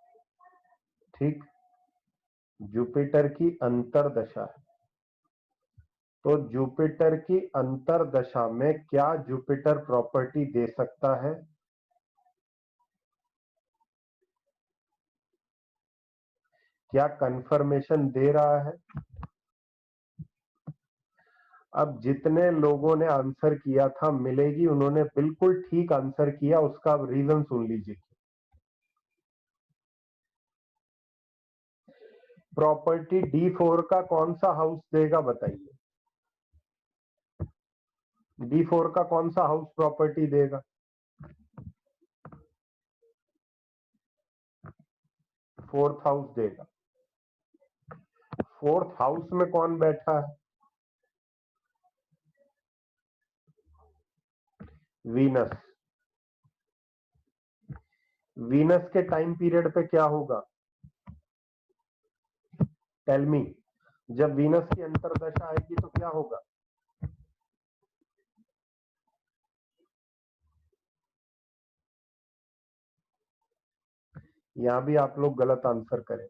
A: ठीक, जुपिटर की अंतरदशा है, तो जुपिटर की अंतरदशा में क्या जुपिटर प्रॉपर्टी दे सकता है? क्या कंफर्मेशन दे रहा है? अब जितने लोगों ने आंसर किया था मिलेगी, उन्होंने बिल्कुल ठीक आंसर किया, उसका रीजन सुन लीजिए। प्रॉपर्टी D4 का कौन सा हाउस देगा बताइए? D4 का कौन सा हाउस प्रॉपर्टी देगा? फोर्थ हाउस देगा। फोर्थ हाउस में कौन बैठा है? वीनस। वीनस के टाइम पीरियड पे क्या होगा? Tell me. जब वीनस की अंतरदशा आएगी तो क्या होगा? यहां भी आप लोग गलत आंसर करें।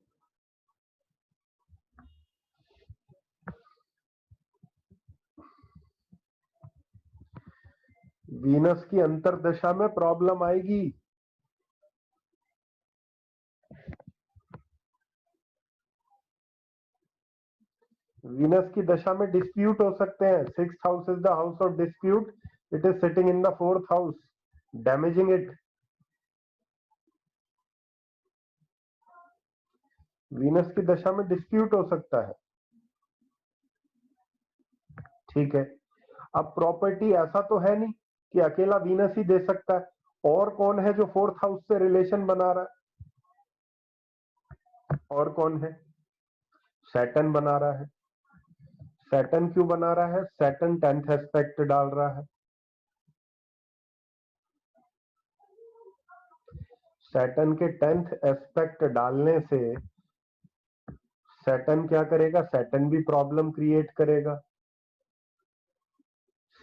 A: वीनस की अंतरदशा में प्रॉब्लम आएगी। वीनस की दशा में डिस्प्यूट हो सकते हैं। Six house is the house of dispute, it is sitting in the fourth house, damaging it. Venus की दशा में डिस्प्यूट हो सकता है। ठीक है, अब प्रॉपर्टी ऐसा तो है नहीं कि अकेला वीनस ही दे सकता है, और कौन है जो फोर्थ हाउस से रिलेशन बना रहा है? और कौन है? सैटर्न बना रहा है। सैटर्न क्यों बना रहा है? सैटर्न 10th एस्पेक्ट डाल रहा है। सैटर्न के 10th एस्पेक्ट डालने से सैटर्न क्या करेगा? सैटर्न भी प्रॉब्लम क्रिएट करेगा।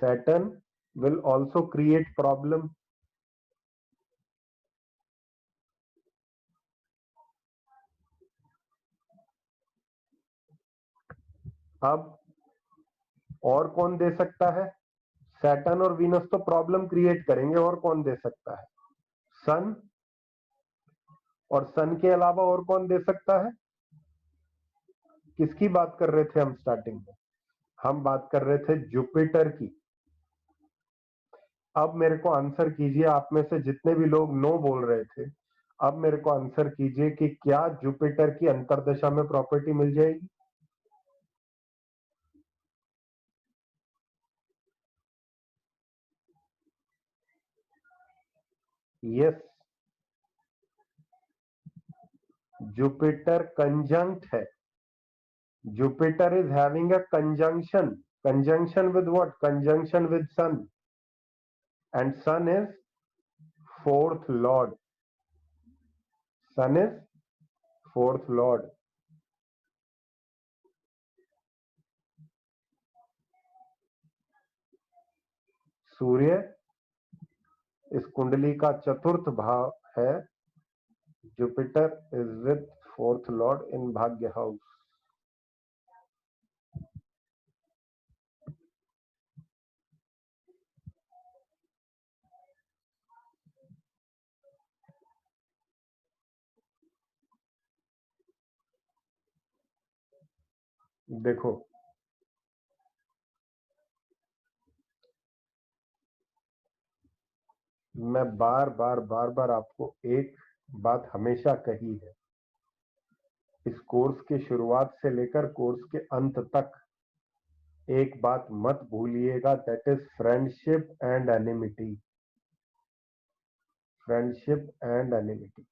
A: Saturn will also create problem. अब और कौन दे सकता है? सैटर्न और वीनस तो प्रॉब्लम क्रिएट करेंगे, और कौन दे सकता है? सन। और सन के अलावा और कौन दे सकता है? किसकी बात कर रहे थे हम स्टार्टिंग में? हम बात कर रहे थे जुपिटर की। अब मेरे को आंसर कीजिए, आप में से जितने भी लोग नो बोल रहे थे, अब मेरे को आंसर कीजिए कि क्या जुपिटर की अंतरदशा में प्रॉपर्टी मिल जाएगी? यस, जुपिटर कंजंक्ट है। Jupiter is having a conjunction Conjunction with what? Conjunction with sun, and sun is fourth lord. Sun is fourth lord. सूर्य इस कुंडली का चतुर्थ भाव है. Jupiter is with fourth lord in Bhagya house. देखो, मैं बार बार आपको एक बात हमेशा कही है, इस कोर्स के शुरुआत से लेकर कोर्स के अंत तक एक बात मत भूलिएगा, that is friendship and enmity. Friendship and enmity.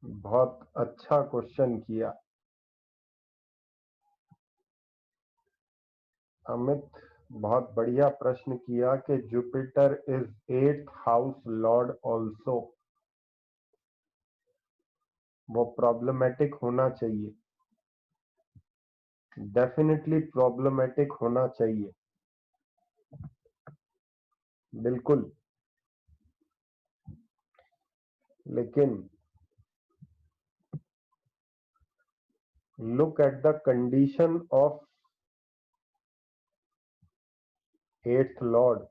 A: बहुत अच्छा क्वेश्चन किया अमित, बहुत बढ़िया प्रश्न किया कि Jupiter is 8th house Lord also. वो प्रॉब्लमेटिक होना चाहिए, डेफिनेटली प्रॉब्लमेटिक होना चाहिए, बिल्कुल. लेकिन look at the condition of 8th lord.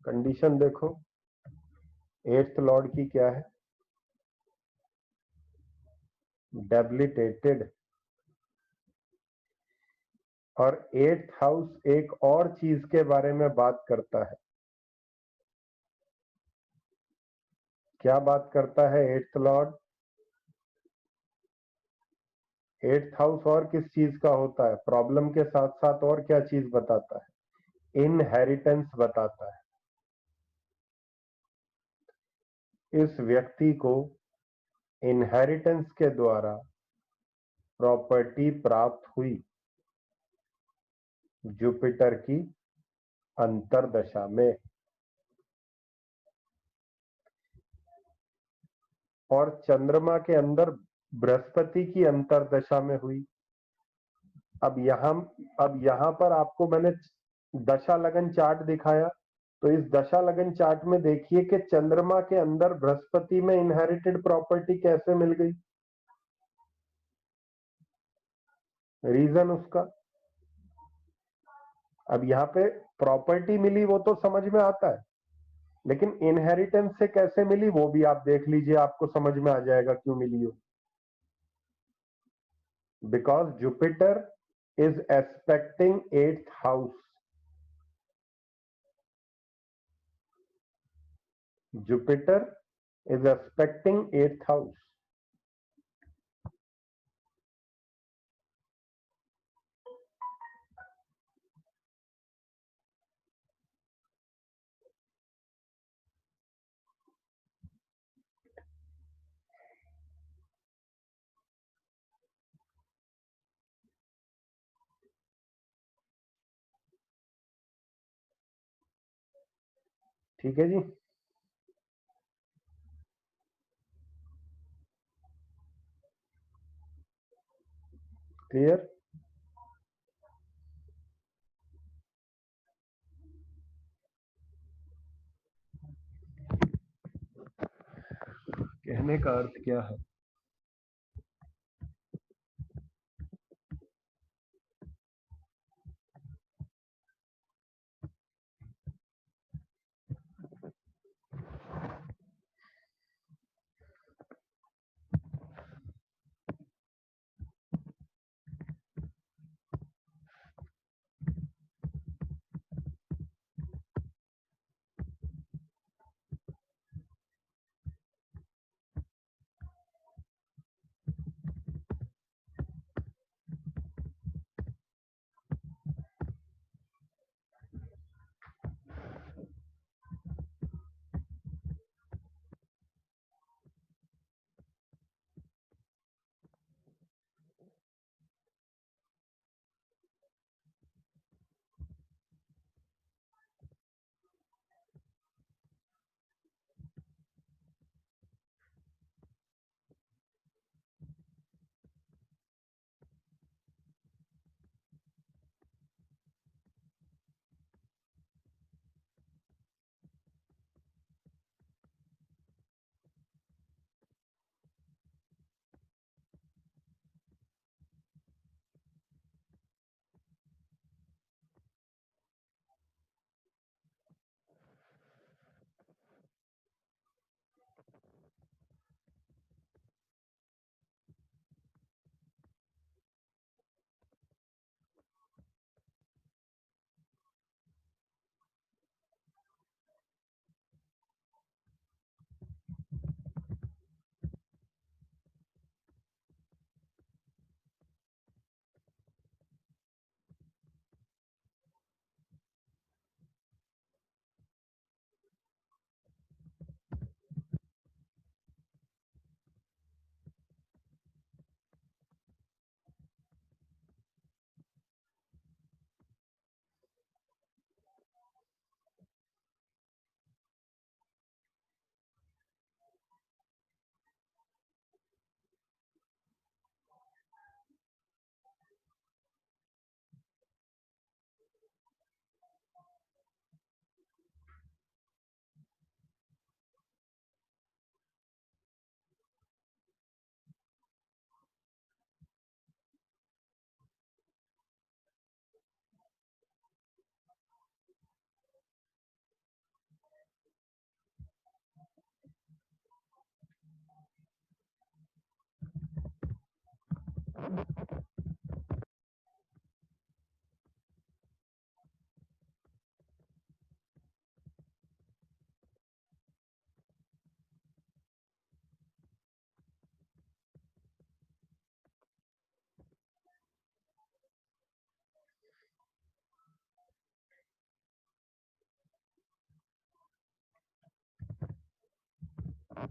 A: Condition देखो 8th लॉर्ड की क्या है, डेबिलिटेटेड. और 8th हाउस एक और चीज के बारे में बात करता है. क्या बात करता है 8th लॉर्ड? 8th हाउस और किस चीज का होता है? प्रॉब्लम के साथ साथ और क्या चीज बताता है? इनहेरिटेंस बताता है. इस व्यक्ति को इनहेरिटेंस के द्वारा प्रॉपर्टी प्राप्त हुई जुपिटर की अंतर्दशा में, और चंद्रमा के अंदर बृहस्पति की अंतर्दशा में हुई. अब यहां पर आपको मैंने दशा लगन चार्ट दिखाया, तो इस दशा लगन चार्ट में देखिए कि चंद्रमा के अंदर बृहस्पति में इनहेरिटेड प्रॉपर्टी कैसे मिल गई. रीजन उसका, अब यहाँ पे प्रॉपर्टी मिली वो तो समझ में आता है, लेकिन इनहेरिटेंस से कैसे मिली वो भी आप देख लीजिए, आपको समझ में आ जाएगा क्यों मिली हो. Because Jupiter is aspecting 8th house. Jupiter is aspecting 8th house. ठीक है जी, क्लियर. कहने का अर्थ क्या है? ये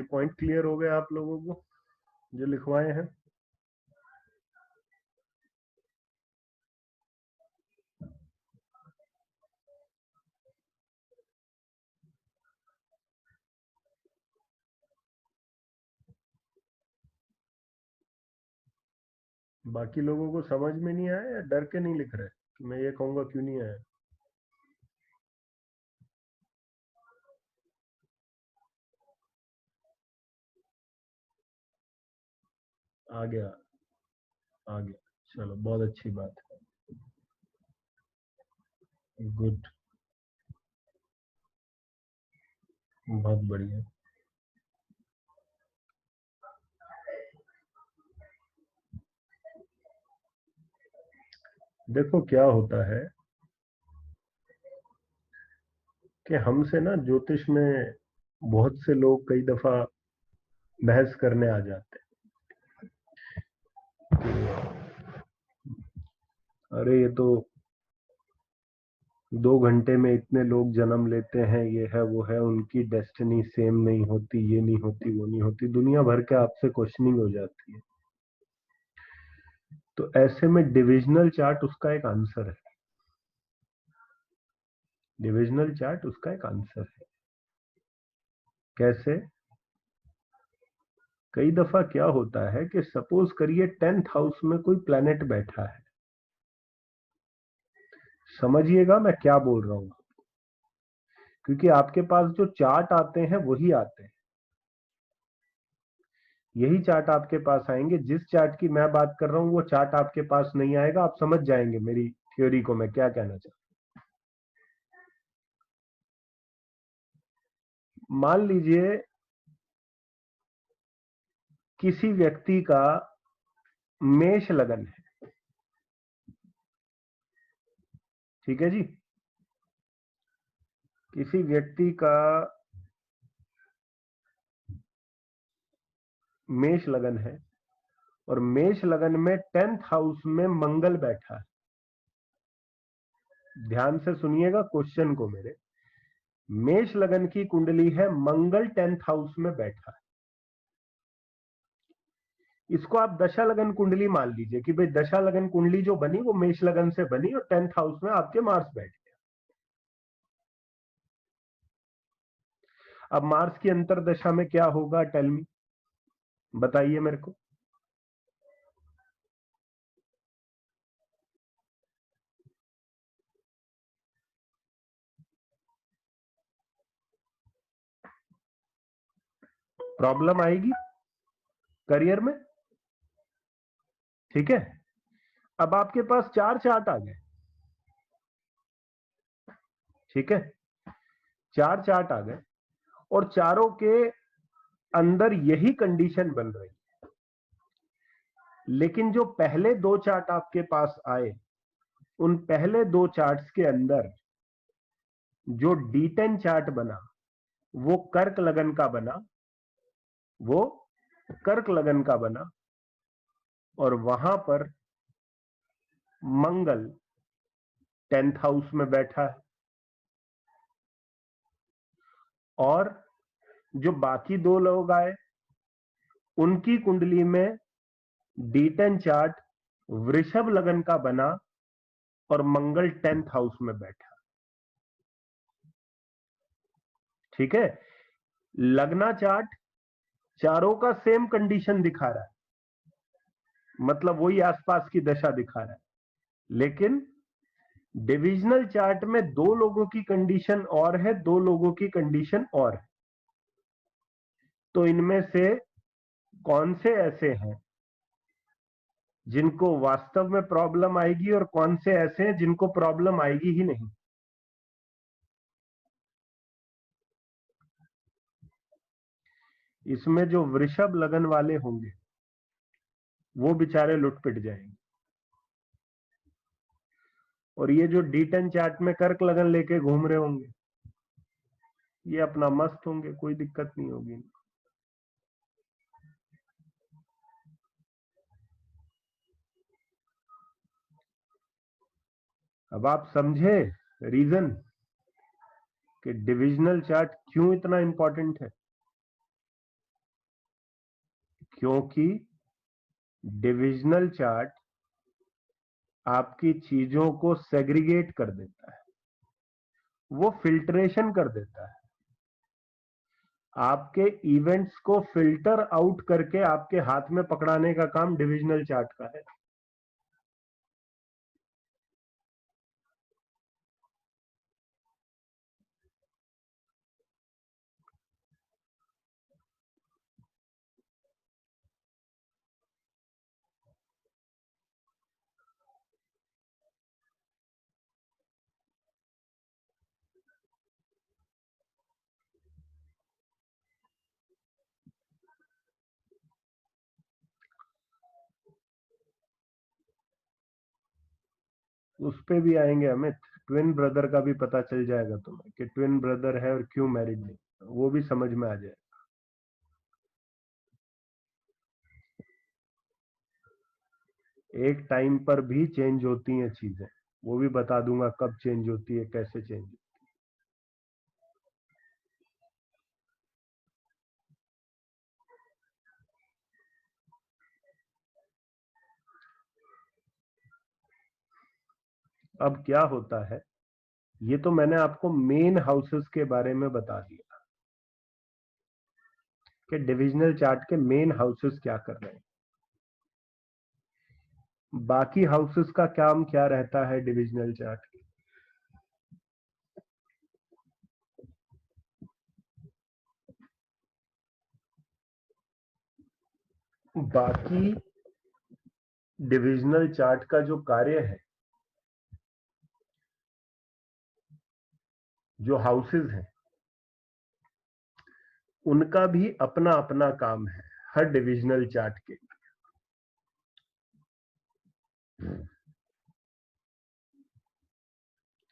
A: पॉइंट क्लियर हो गया आप लोगों को जो लिखवाए हैं? बाकी लोगों को समझ में नहीं आया या डर के नहीं लिख रहे कि मैं ये कहूंगा क्यों नहीं आया? आ गया, आ गया, चलो बहुत अच्छी बात है, गुड, बहुत बढ़िया। देखो क्या होता है कि हमसे ना ज्योतिष में बहुत से लोग कई दफा बहस करने आ जाते हैं कि अरे ये तो 2 घंटे में इतने लोग जन्म लेते हैं, ये है वो है, उनकी डेस्टिनी सेम नहीं होती, ये नहीं होती, वो नहीं होती, दुनिया भर के आपसे क्वेश्चनिंग हो जाती है। तो ऐसे में डिविजनल चार्ट उसका एक आंसर है, डिविजनल चार्ट उसका एक आंसर है। कैसे? कई दफा क्या होता है कि सपोज करिए 10th हाउस में कोई प्लेनेट बैठा है, समझिएगा मैं क्या बोल रहा हूं, क्योंकि आपके पास जो चार्ट आते हैं वही आते हैं, यही चार्ट आपके पास आएंगे। जिस चार्ट की मैं बात कर रहा हूं वो चार्ट आपके पास नहीं आएगा, आप समझ जाएंगे मेरी थ्योरी को मैं क्या कहना चाहता हूं। मान लीजिए किसी व्यक्ति का मेष लगन है, ठीक है जी, किसी व्यक्ति का मेष लगन है और मेष लगन में 10th हाउस में मंगल बैठा है। ध्यान से सुनिएगा क्वेश्चन को मेरे, मेष लगन की कुंडली है, मंगल 10th हाउस में बैठा है। इसको आप दशा लगन कुंडली मान लीजिए कि भाई दशा लगन कुंडली जो बनी वो मेष लगन से बनी और 10th हाउस में आपके मार्स बैठ गया। अब मार्स की अंतरदशा में क्या होगा, टेल मी, बताइए मेरे को। प्रॉब्लम आएगी करियर में, ठीक है। अब आपके पास 4 चार्ट आ गए, ठीक है, 4 चार्ट आ गए और चारों के अंदर यही कंडीशन बन रही, लेकिन जो पहले 2 चार्ट आपके पास आए उन पहले 2 चार्ट्स के अंदर जो D10 चार्ट बना वो कर्क लगन का बना, वो कर्क लगन का बना और वहां पर मंगल 10th हाउस में बैठा है। और जो बाकी 2 लोग आए उनकी कुंडली में D10 चार्ट वृषभ लगन का बना और मंगल 10th हाउस में बैठा, ठीक है। लगना चार्ट चारों का सेम कंडीशन दिखा रहा है, मतलब वही आसपास की दशा दिखा रहा है, लेकिन डिविजनल चार्ट में 2 लोगों की कंडीशन और है, 2 लोगों की कंडीशन और है। तो इनमें से कौन से ऐसे हैं जिनको वास्तव में प्रॉब्लम आएगी और कौन से ऐसे हैं जिनको प्रॉब्लम आएगी ही नहीं? इसमें जो वृषभ लगन वाले होंगे वो बेचारे लुटपिट जाएंगे, और ये जो D10 चार्ट में कर्क लगन लेके घूम रहे होंगे ये अपना मस्त होंगे, कोई दिक्कत नहीं होगी। अब आप समझे रीजन कि डिविजनल चार्ट क्यों इतना इंपॉर्टेंट है? क्योंकि डिविजनल चार्ट आपकी चीजों को सेग्रीगेट कर देता है, वो फिल्ट्रेशन कर देता है, आपके इवेंट्स को फिल्टर आउट करके आपके हाथ में पकड़ाने का काम डिविजनल चार्ट का है। उस पे भी आएंगे अमित, ट्विन ब्रदर का भी पता चल जाएगा तुम्हें कि ट्विन ब्रदर है और क्यों मैरिज नहीं, वो भी समझ में आ जाए। एक टाइम पर भी चेंज होती हैं चीजें, वो भी बता दूंगा कब चेंज होती है, कैसे चेंज। अब क्या होता है, ये तो मैंने आपको मेन हाउसेस के बारे में बता दिया कि डिविजनल चार्ट के मेन हाउसेस क्या कर रहे हैं। बाकी हाउसेस का काम क्या रहता है डिविजनल चार्ट के? बाकी डिविजनल चार्ट का जो कार्य है, जो हाउसेस हैं, उनका भी अपना अपना काम है हर डिविजनल चार्ट के।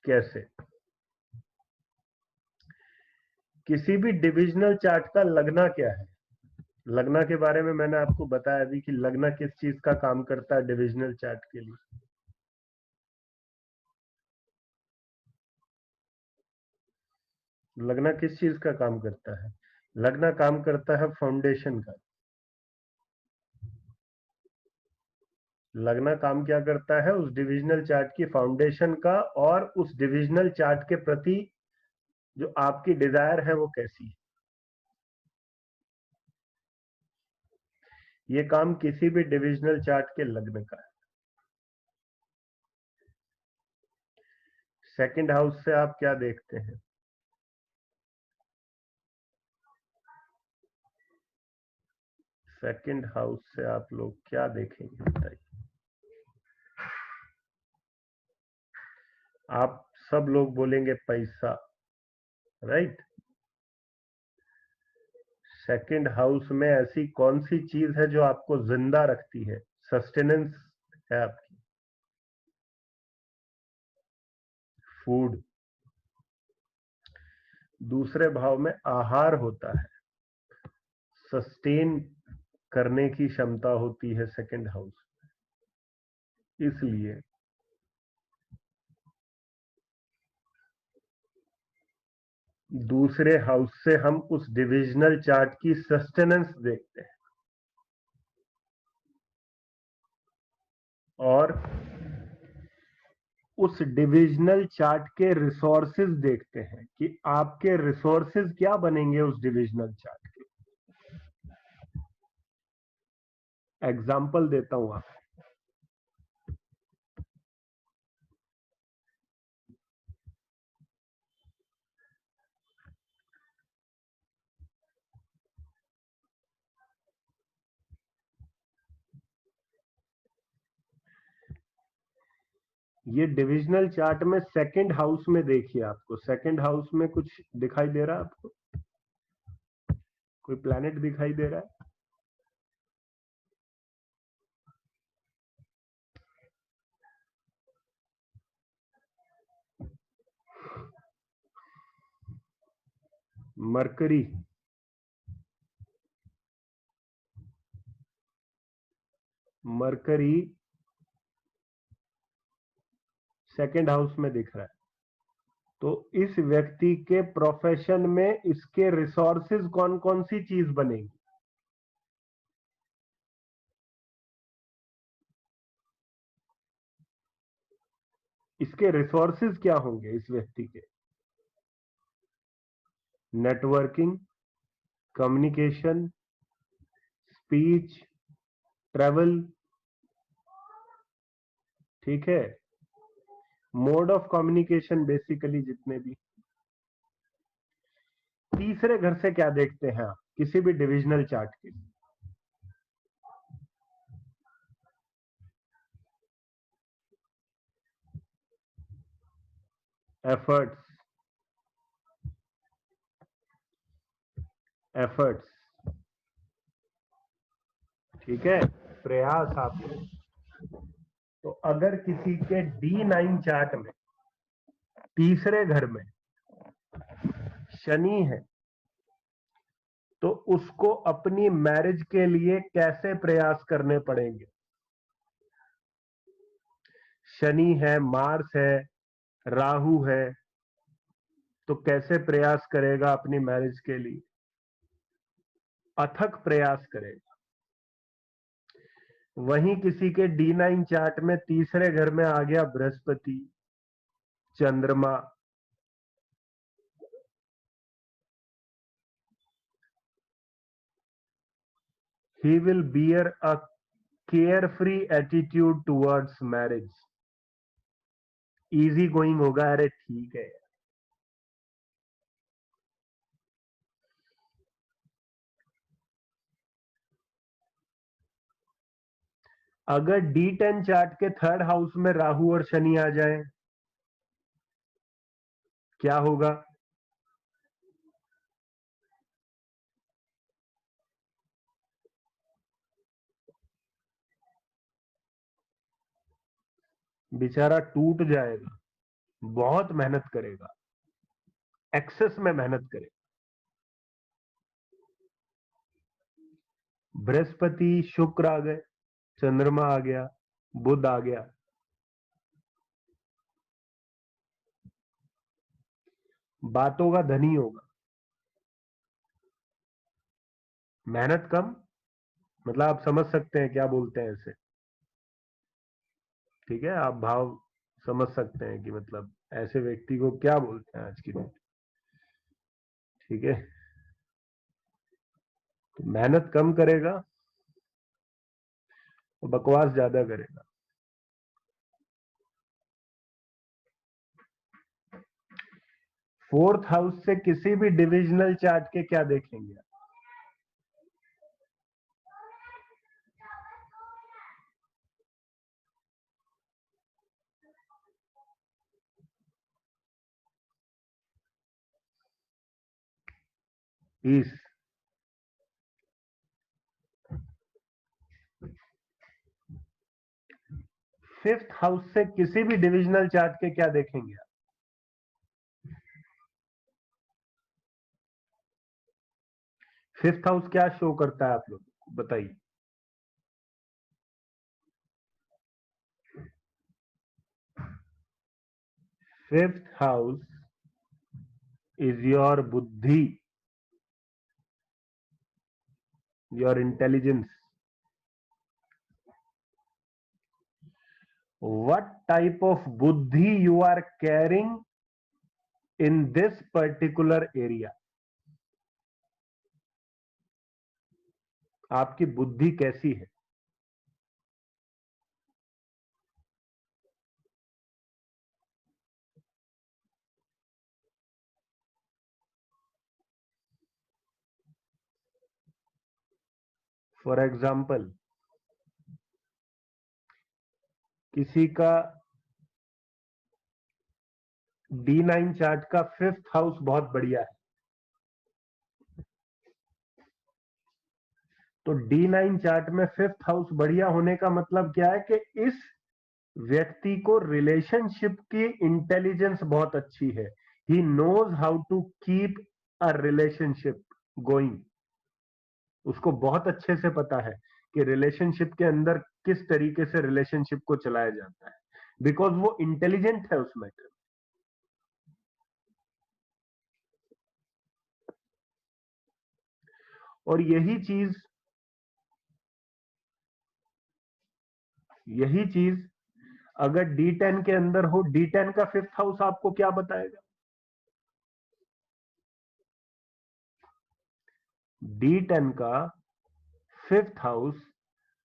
A: कैसे? किसी भी डिविजनल चार्ट का लगना क्या है? लगना के बारे में मैंने आपको बताया भी कि लगना किस चीज का काम करता है डिविजनल चार्ट के लिए। लगना किस चीज का काम करता है? लगना काम करता है फाउंडेशन का। लगना काम क्या करता है? उस डिविजनल चार्ट की फाउंडेशन का, और उस डिविजनल चार्ट के प्रति जो आपकी डिजायर है वो कैसी है। ये काम किसी भी डिविजनल चार्ट के लगने का है। सेकंड हाउस से आप क्या देखते हैं? सेकंड हाउस से आप लोग क्या देखेंगे बताइए? आप सब लोग बोलेंगे पैसा, राइट? सेकंड हाउस में ऐसी कौन सी चीज है जो आपको जिंदा रखती है, सस्टेनेंस है आपकी? फूड। दूसरे भाव में आहार होता है, सस्टेन करने की क्षमता होती है सेकंड हाउस। इसलिए दूसरे हाउस से हम उस डिविजनल चार्ट की सस्टेनेंस देखते हैं, और उस डिविजनल चार्ट के रिसोर्सेज देखते हैं कि आपके रिसोर्सेज क्या बनेंगे उस डिविजनल चार्ट के। एग्जाम्पल देता हूं आप। ये डिविजनल चार्ट में सेकंड हाउस में देखिए, आपको सेकंड हाउस में कुछ दिखाई दे रहा है आपको? कोई प्लैनेट दिखाई दे रहा है? मरकरी। मरकरी सेकंड हाउस में दिख रहा है। तो इस व्यक्ति के प्रोफेशन में इसके रिसोर्सेज कौन कौन सी चीज बनेगी? इसके रिसोर्सेज क्या होंगे इस व्यक्ति के? नेटवर्किंग, कम्युनिकेशन, स्पीच, ट्रेवल, ठीक है, मोड ऑफ कम्युनिकेशन, बेसिकली जितने भी। तीसरे घर से क्या देखते हैं आप किसी भी डिविजनल चार्ट के? एफर्ट्स। एफर्ट्स, ठीक है, प्रयास। आप तो अगर किसी के D9 चार्ट में तीसरे घर में शनि है तो उसको अपनी मैरिज के लिए कैसे प्रयास करने पड़ेंगे? शनि है, मार्स है, राहु है, तो कैसे प्रयास करेगा अपनी मैरिज के लिए? अथक प्रयास करेगा। वहीं किसी के D9 चार्ट में तीसरे घर में आ गया बृहस्पति, चंद्रमा, he will bear a carefree attitude towards marriage. Easy going होगा। अरे ठीक है। अगर D10 चार्ट के थर्ड हाउस में राहु और शनि आ जाए क्या होगा? बेचारा टूट जाएगा, बहुत मेहनत करेगा, एक्सेस में मेहनत करेगा। बृहस्पति शुक्र आ गए, चंद्रमा आ गया, बुध आ गया, बातों का धनी होगा। मेहनत कम, मतलब आप समझ सकते हैं क्या बोलते हैं इसे। ठीक है, आप भाव समझ सकते हैं कि मतलब ऐसे व्यक्ति को क्या बोलते हैं आज की डेट। ठीक है, तो मेहनत कम करेगा, बकवास ज्यादा करेगा। फोर्थ हाउस से किसी भी डिविजनल चार्ट के क्या देखेंगे? पीस। फिफ्थ हाउस से किसी भी डिविजनल चार्ट के क्या देखेंगे? फिफ्थ हाउस क्या शो करता है आप लोग बताइए? फिफ्थ हाउस इज योर बुद्धि, your intelligence. what type of buddhi you are carrying in this particular area? आपकी बुद्धि कैसी है? फॉर एग्जाम्पल, किसी का D9 चार्ट का फिफ्थ हाउस बहुत बढ़िया है, तो D9 चार्ट में फिफ्थ हाउस बढ़िया होने का मतलब क्या है कि इस व्यक्ति को रिलेशनशिप की इंटेलिजेंस बहुत अच्छी है। He knows how to keep a relationship going. उसको बहुत अच्छे से पता है कि रिलेशनशिप के अंदर किस तरीके से रिलेशनशिप को चलाया जाता है, बिकॉज वो इंटेलिजेंट है उस मैटर। और यही चीज अगर D10 के अंदर हो, D10 का फिफ्थ हाउस आपको क्या बताएगा? D10 का फिफ्थ हाउस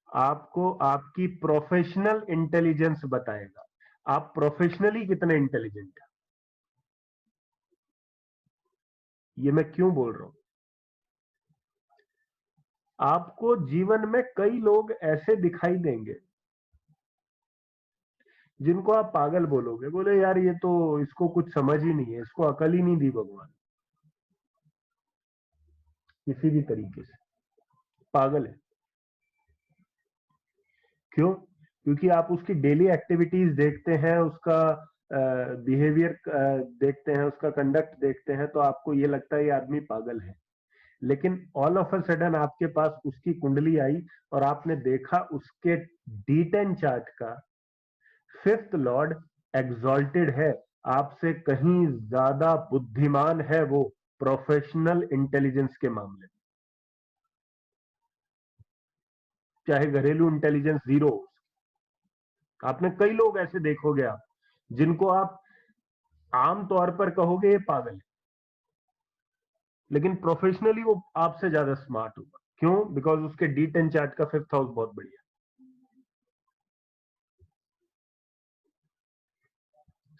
A: आपको आपकी प्रोफेशनल इंटेलिजेंस बताएगा। आप प्रोफेशनली कितने इंटेलिजेंट हैं। ये मैं क्यों बोल रहा हूं? आपको जीवन में कई लोग ऐसे दिखाई देंगे जिनको आप पागल बोलोगे, बोले यार ये तो इसको कुछ समझ ही नहीं है, इसको अकल ही नहीं दी भगवान, किसी भी तरीके से पागल है। क्यों? क्योंकि आप उसकी डेली एक्टिविटीज देखते हैं, उसका बिहेवियर देखते हैं, उसका कंडक्ट देखते हैं, तो आपको ये लगता है ये आदमी पागल है। लेकिन ऑल ऑफ अ सडन आपके पास उसकी कुंडली आई और आपने देखा उसके D10 चार्ट का फिफ्थ लॉर्ड एग्जॉल्टेड है, आपसे कहीं ज्यादा बुद्धिमान है वो प्रोफेशनल इंटेलिजेंस के मामले में, चाहे घरेलू इंटेलिजेंस जीरो। आपने कई लोग ऐसे देखोगे आप, जिनको आप आम तौर पर कहोगे ये पागल है, लेकिन प्रोफेशनली वो आपसे ज्यादा स्मार्ट होगा। क्यों? बिकॉज उसके D10 चार्ट का फिफ्थ हाउस बहुत बढ़िया।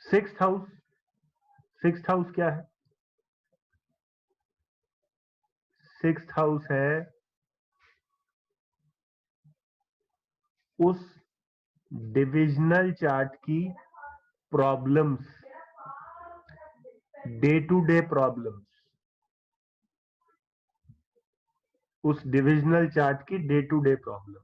A: सिक्स्थ हाउस, सिक्स्थ हाउस क्या है? सिक्स्थ हाउस है उस डिविजनल चार्ट की problems, day to day problems, उस डिविजनल चार्ट की डे टू डे प्रॉब्लम।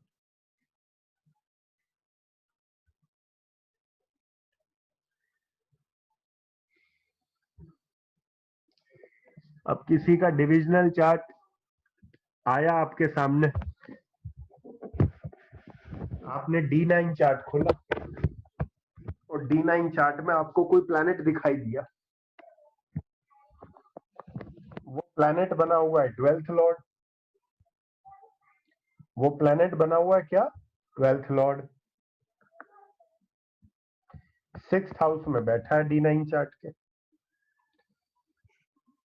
A: अब किसी का डिविजनल चार्ट आया आपके सामने, आपने D9 चार्ट खोला और D9 चार्ट में आपको कोई प्लैनेट दिखाई दिया, वो प्लैनेट बना हुआ है 12th लॉर्ड, वो प्लैनेट बना हुआ है क्या? 12th लॉर्ड 6th हाउस में बैठा है D9 चार्ट के।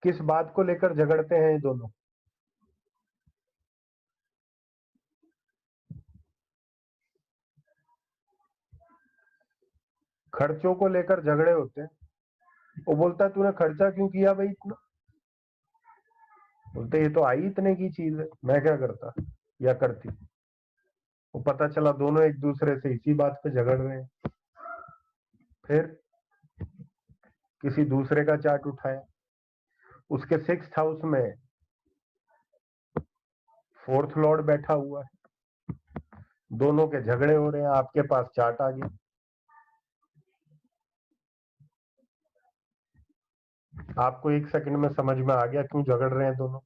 A: किस बात को लेकर झगड़ते हैं ये दोनों? खर्चों को लेकर झगड़े होते हैं। वो बोलता है तूने खर्चा क्यों किया भाई इतना? बोलते ये तो आई इतने की चीज है, मैं क्या करता या करती। वो पता चला दोनों एक दूसरे से इसी बात पे झगड़ रहे हैं। फिर किसी दूसरे का चार्ट उठाया, उसके 6th हाउस में 4th लॉर्ड बैठा हुआ है, दोनों के झगड़े हो रहे हैं, आपके पास चार्ट आ गया। आपको एक सेकंड में समझ में आ गया क्यों झगड़ रहे हैं दोनों।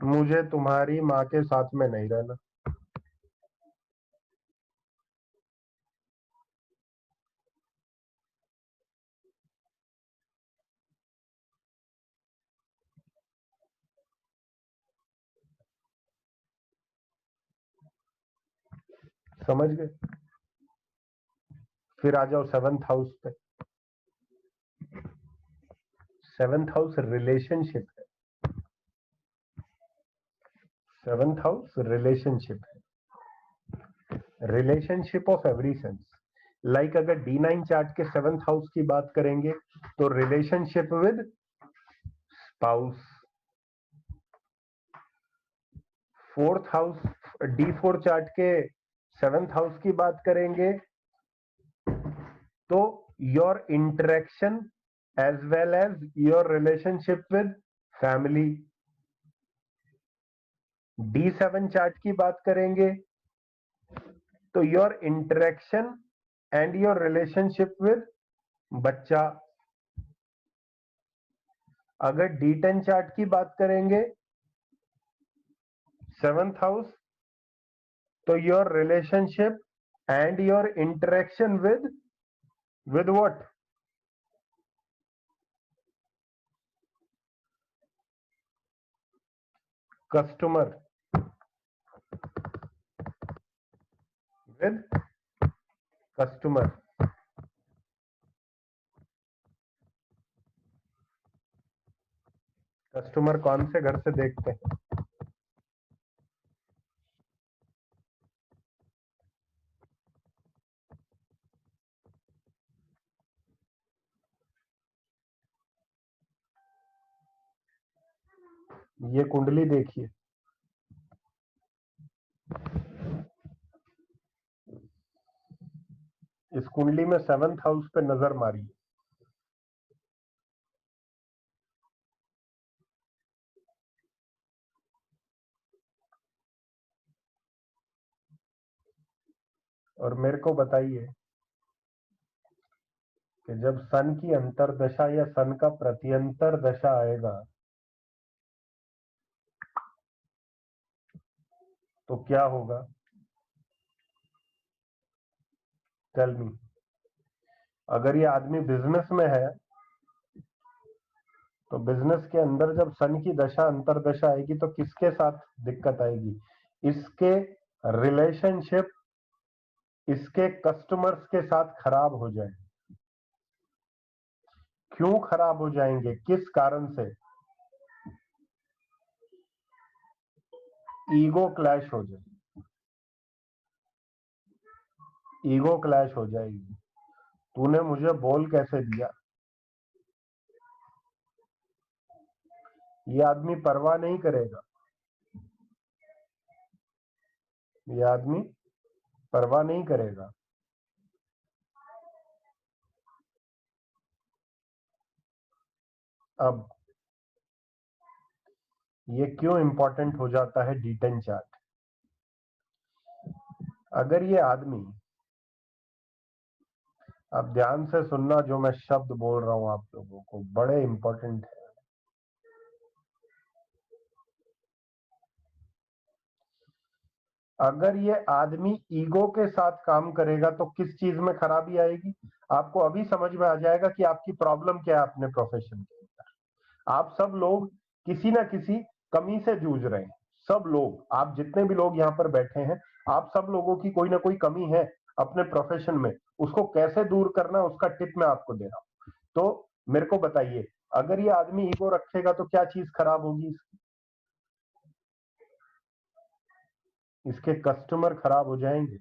A: मुझे तुम्हारी माँ के साथ में नहीं रहना। समझ गए? फिर आ जाओ 7th हाउस पे। 7th हाउस रिलेशनशिप है। 7th हाउस रिलेशनशिप है, relationship of every sense. Like अगर D9 चार्ट के 7th हाउस की बात करेंगे तो relationship with spouse. 4th house, D4 chart के 7th हाउस की बात करेंगे तो your interaction as well as your relationship with family. D7 chart की बात करेंगे तो your interaction and your relationship with बच्चा। अगर D10 चार्ट की बात करेंगे 7th हाउस, तो your relationship and your interaction with what? Customer, with customer. Customer कौन से घर से देखते हैं? ये कुंडली देखिए, इस कुंडली में 7th हाउस पे नजर मारिए। और मेरे को बताइए कि जब सन की अंतर्दशा या सन का प्रत्यंतर दशा आएगा तो क्या होगा? Tell me. अगर ये आदमी बिजनेस में है तो बिजनेस के अंदर जब सन की दशा अंतर्दशा आएगी तो किसके साथ दिक्कत आएगी? इसके रिलेशनशिप इसके कस्टमर्स के साथ खराब हो जाए। क्यों खराब हो जाएंगे? किस कारण से? ईगो क्लैश हो जाए, ईगो क्लैश हो जाएगी। तूने मुझे बोल कैसे दिया? ये आदमी परवाह नहीं करेगा, ये आदमी परवाह नहीं करेगा। अब ये क्यों इंपॉर्टेंट हो जाता है D10 चार्ट? अगर ये आदमी, आप ध्यान से सुनना जो मैं शब्द बोल रहा हूं आप लोगों को, बड़े इंपॉर्टेंट है। अगर ये आदमी ईगो के साथ काम करेगा तो किस चीज में खराबी आएगी? आपको अभी समझ में आ जाएगा कि आपकी प्रॉब्लम क्या है अपने प्रोफेशन के अंदर। आप सब लोग किसी ना किसी कमी से जूझ रहे हैं। सब लोग, आप जितने भी लोग यहाँ पर बैठे हैं, आप सब लोगों की कोई ना कोई कमी है अपने प्रोफेशन में। उसको कैसे दूर करना, उसका टिप मैं आपको दे रहा हूं। तो मेरे को बताइए, अगर ये आदमी ईगो रखेगा तो क्या चीज खराब होगी? इसके कस्टमर खराब हो जाएंगे।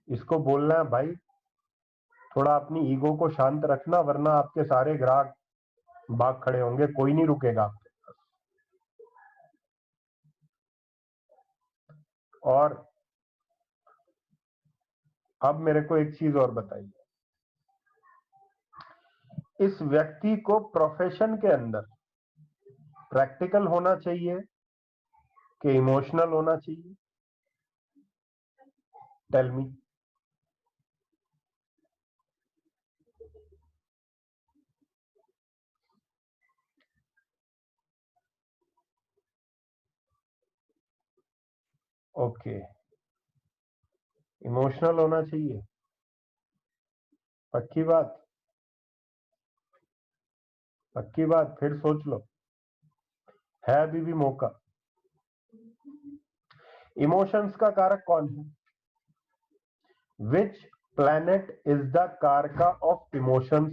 A: इसको बोलना है भाई थोड़ा अपनी ईगो को शांत रखना, वरना आपके सारे ग्राहक भाग खड़े होंगे, कोई नहीं रुकेगा आपके पास। और अब मेरे को एक चीज और बताइए, इस व्यक्ति को प्रोफेशन के अंदर प्रैक्टिकल होना चाहिए कि इमोशनल होना चाहिए? Tell me. ओके, इमोशनल होना चाहिए। पक्की बात? पक्की बात? फिर सोच लो, है अभी भी मौका। इमोशंस का कारक कौन है? विच प्लैनेट इज द कारका ऑफ इमोशंस?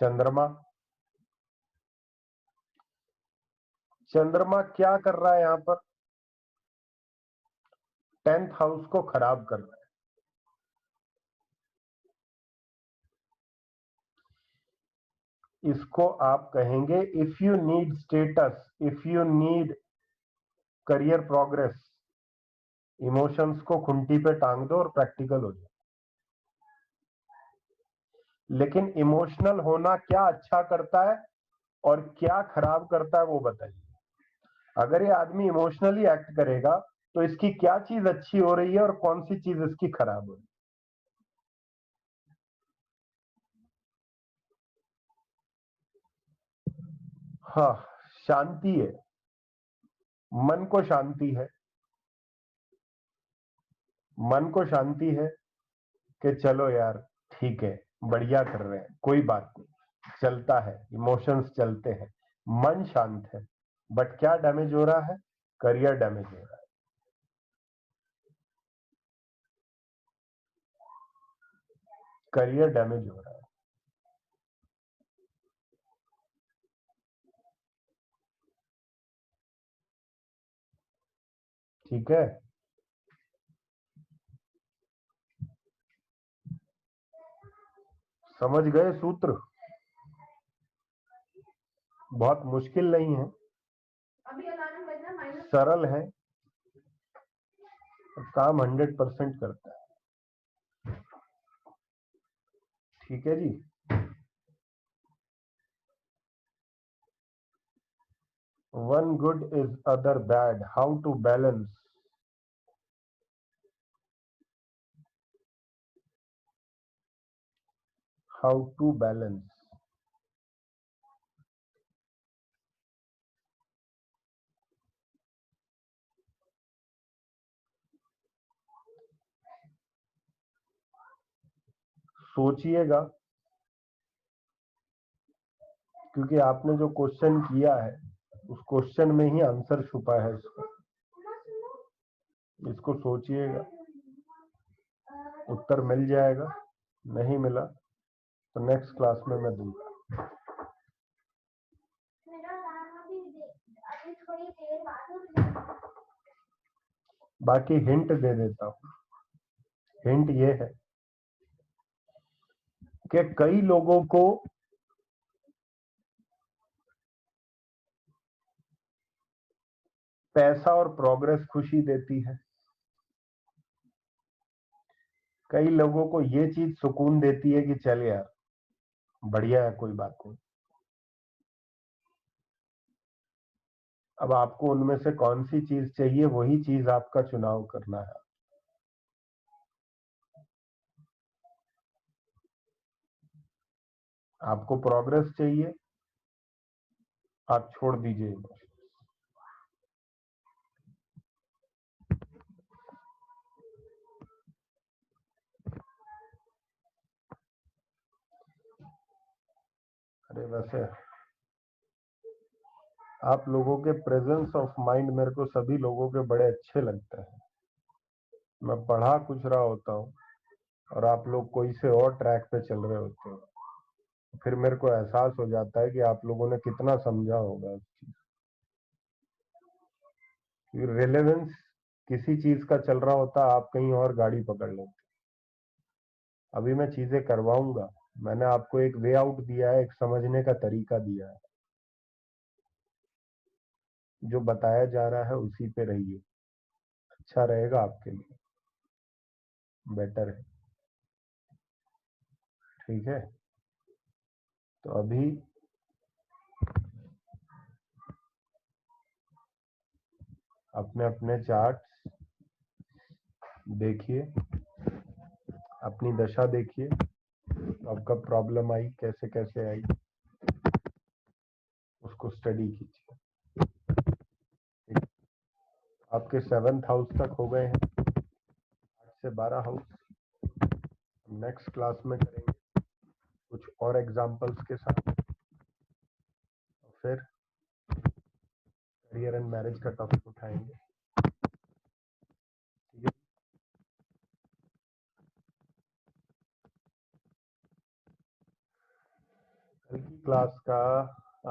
A: चंद्रमा। चंद्रमा क्या कर रहा है यहां पर? 10th हाउस को खराब कर रहा है। इसको आप कहेंगे if you need status, if you need career progress, emotions को खुंटी पे टांग दो और प्रैक्टिकल हो जाए। लेकिन इमोशनल होना क्या अच्छा करता है और क्या खराब करता है वो बताइए। अगर ये आदमी इमोशनली एक्ट करेगा तो इसकी क्या चीज अच्छी हो रही है और कौन सी चीज इसकी खराब हो रही है? हाँ, शांति है, मन को शांति है। मन को शांति है कि चलो यार ठीक है, बढ़िया कर रहे हैं, कोई बात नहीं, चलता है, इमोशंस चलते हैं, मन शांत है। बट क्या डैमेज हो रहा है? करियर डैमेज हो रहा है। करियर डैमेज हो रहा है। ठीक है, समझ गए सूत्र? बहुत मुश्किल नहीं है, सरल है, काम 100% करता है। ठीक है जी। One good is other bad, how to balance how to balance. सोचिएगा, क्योंकि आपने जो क्वेश्चन किया है उस क्वेश्चन में ही आंसर छुपा है इसको सोचिएगा, उत्तर मिल जाएगा, नहीं मिला तो नेक्स्ट क्लास में मैं दूंगा। बाकी हिंट दे देता हूँ। हिंट ये है कि कई लोगों को पैसा और प्रोग्रेस खुशी देती है, कई लोगों को ये चीज सुकून देती है कि चल यार बढ़िया है, कोई बात नहीं। अब आपको उनमें से कौन सी चीज चाहिए, वही चीज आपका चुनाव करना है। आपको प्रोग्रेस चाहिए, आप छोड़ दीजिए। अरे वैसे आप लोगों के प्रेजेंस ऑफ माइंड मेरे को सभी लोगों के बड़े अच्छे लगते हैं। मैं पढ़ा कुछ रहा होता हूँ और आप लोग कोई से और ट्रैक पे चल रहे होते हो, फिर मेरे को एहसास हो जाता है कि आप लोगों ने कितना समझा होगा उस चीज। रिलेवेंस किसी चीज का चल रहा होता, आप कहीं और गाड़ी पकड़ लेते। अभी मैं चीजें करवाऊंगा, मैंने आपको एक वे आउट दिया है, एक समझने का तरीका दिया है, जो बताया जा रहा है उसी पे रहिए, अच्छा रहेगा आपके लिए, बेटर है। ठीक है, तो अभी अपने अपने चार्ट देखिए, अपनी दशा देखिए, आपका प्रॉब्लम आई कैसे कैसे आई, उसको स्टडी कीजिए। आपके 7th हाउस तक हो गए हैं, 8 से 12 हाउस नेक्स्ट क्लास में करेंगे कुछ और एग्जांपल्स के साथ। फिर करियर एंड मैरिज का टॉपिक उठाएंगे। ठीक है, कल की क्लास का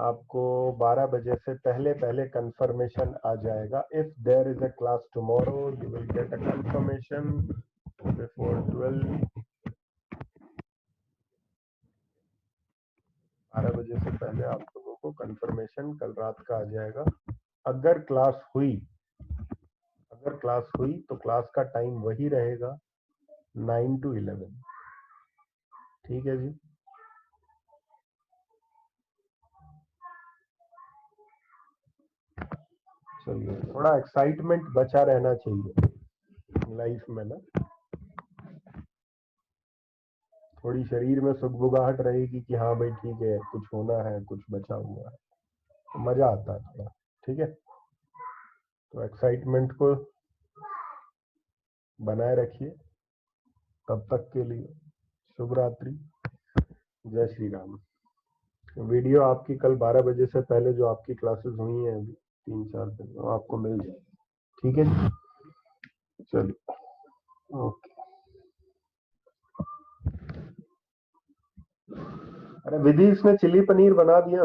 A: आपको 12 बजे से पहले पहले कंफर्मेशन आ जाएगा। If there is a class tomorrow you will get a confirmation before 12। 12 बजे से पहले आप लोगों को कंफर्मेशन कल रात का आ जाएगा। अगर क्लास हुई तो क्लास का टाइम वही रहेगा 9 to 11। ठीक है जी, चलिए, थोड़ा एक्साइटमेंट बचा रहना चाहिए लाइफ में ना, थोड़ी शरीर में सुगबुगाहट रहेगी कि हाँ भाई ठीक है, कुछ होना है, कुछ बचा हुआ है, तो मजा आता है थोड़ा। ठीक है, तो एक्साइटमेंट को बनाए रखिए। तब तक के लिए शुभ रात्रि, जय श्री राम। वीडियो आपकी कल 12 बजे से पहले जो आपकी क्लासेस हुई हैं अभी 3-4 दिन, वो आपको मिल जाएगी। ठीक है, चलिए, ओके। अरे विधि, इसने चिली पनीर बना दिया।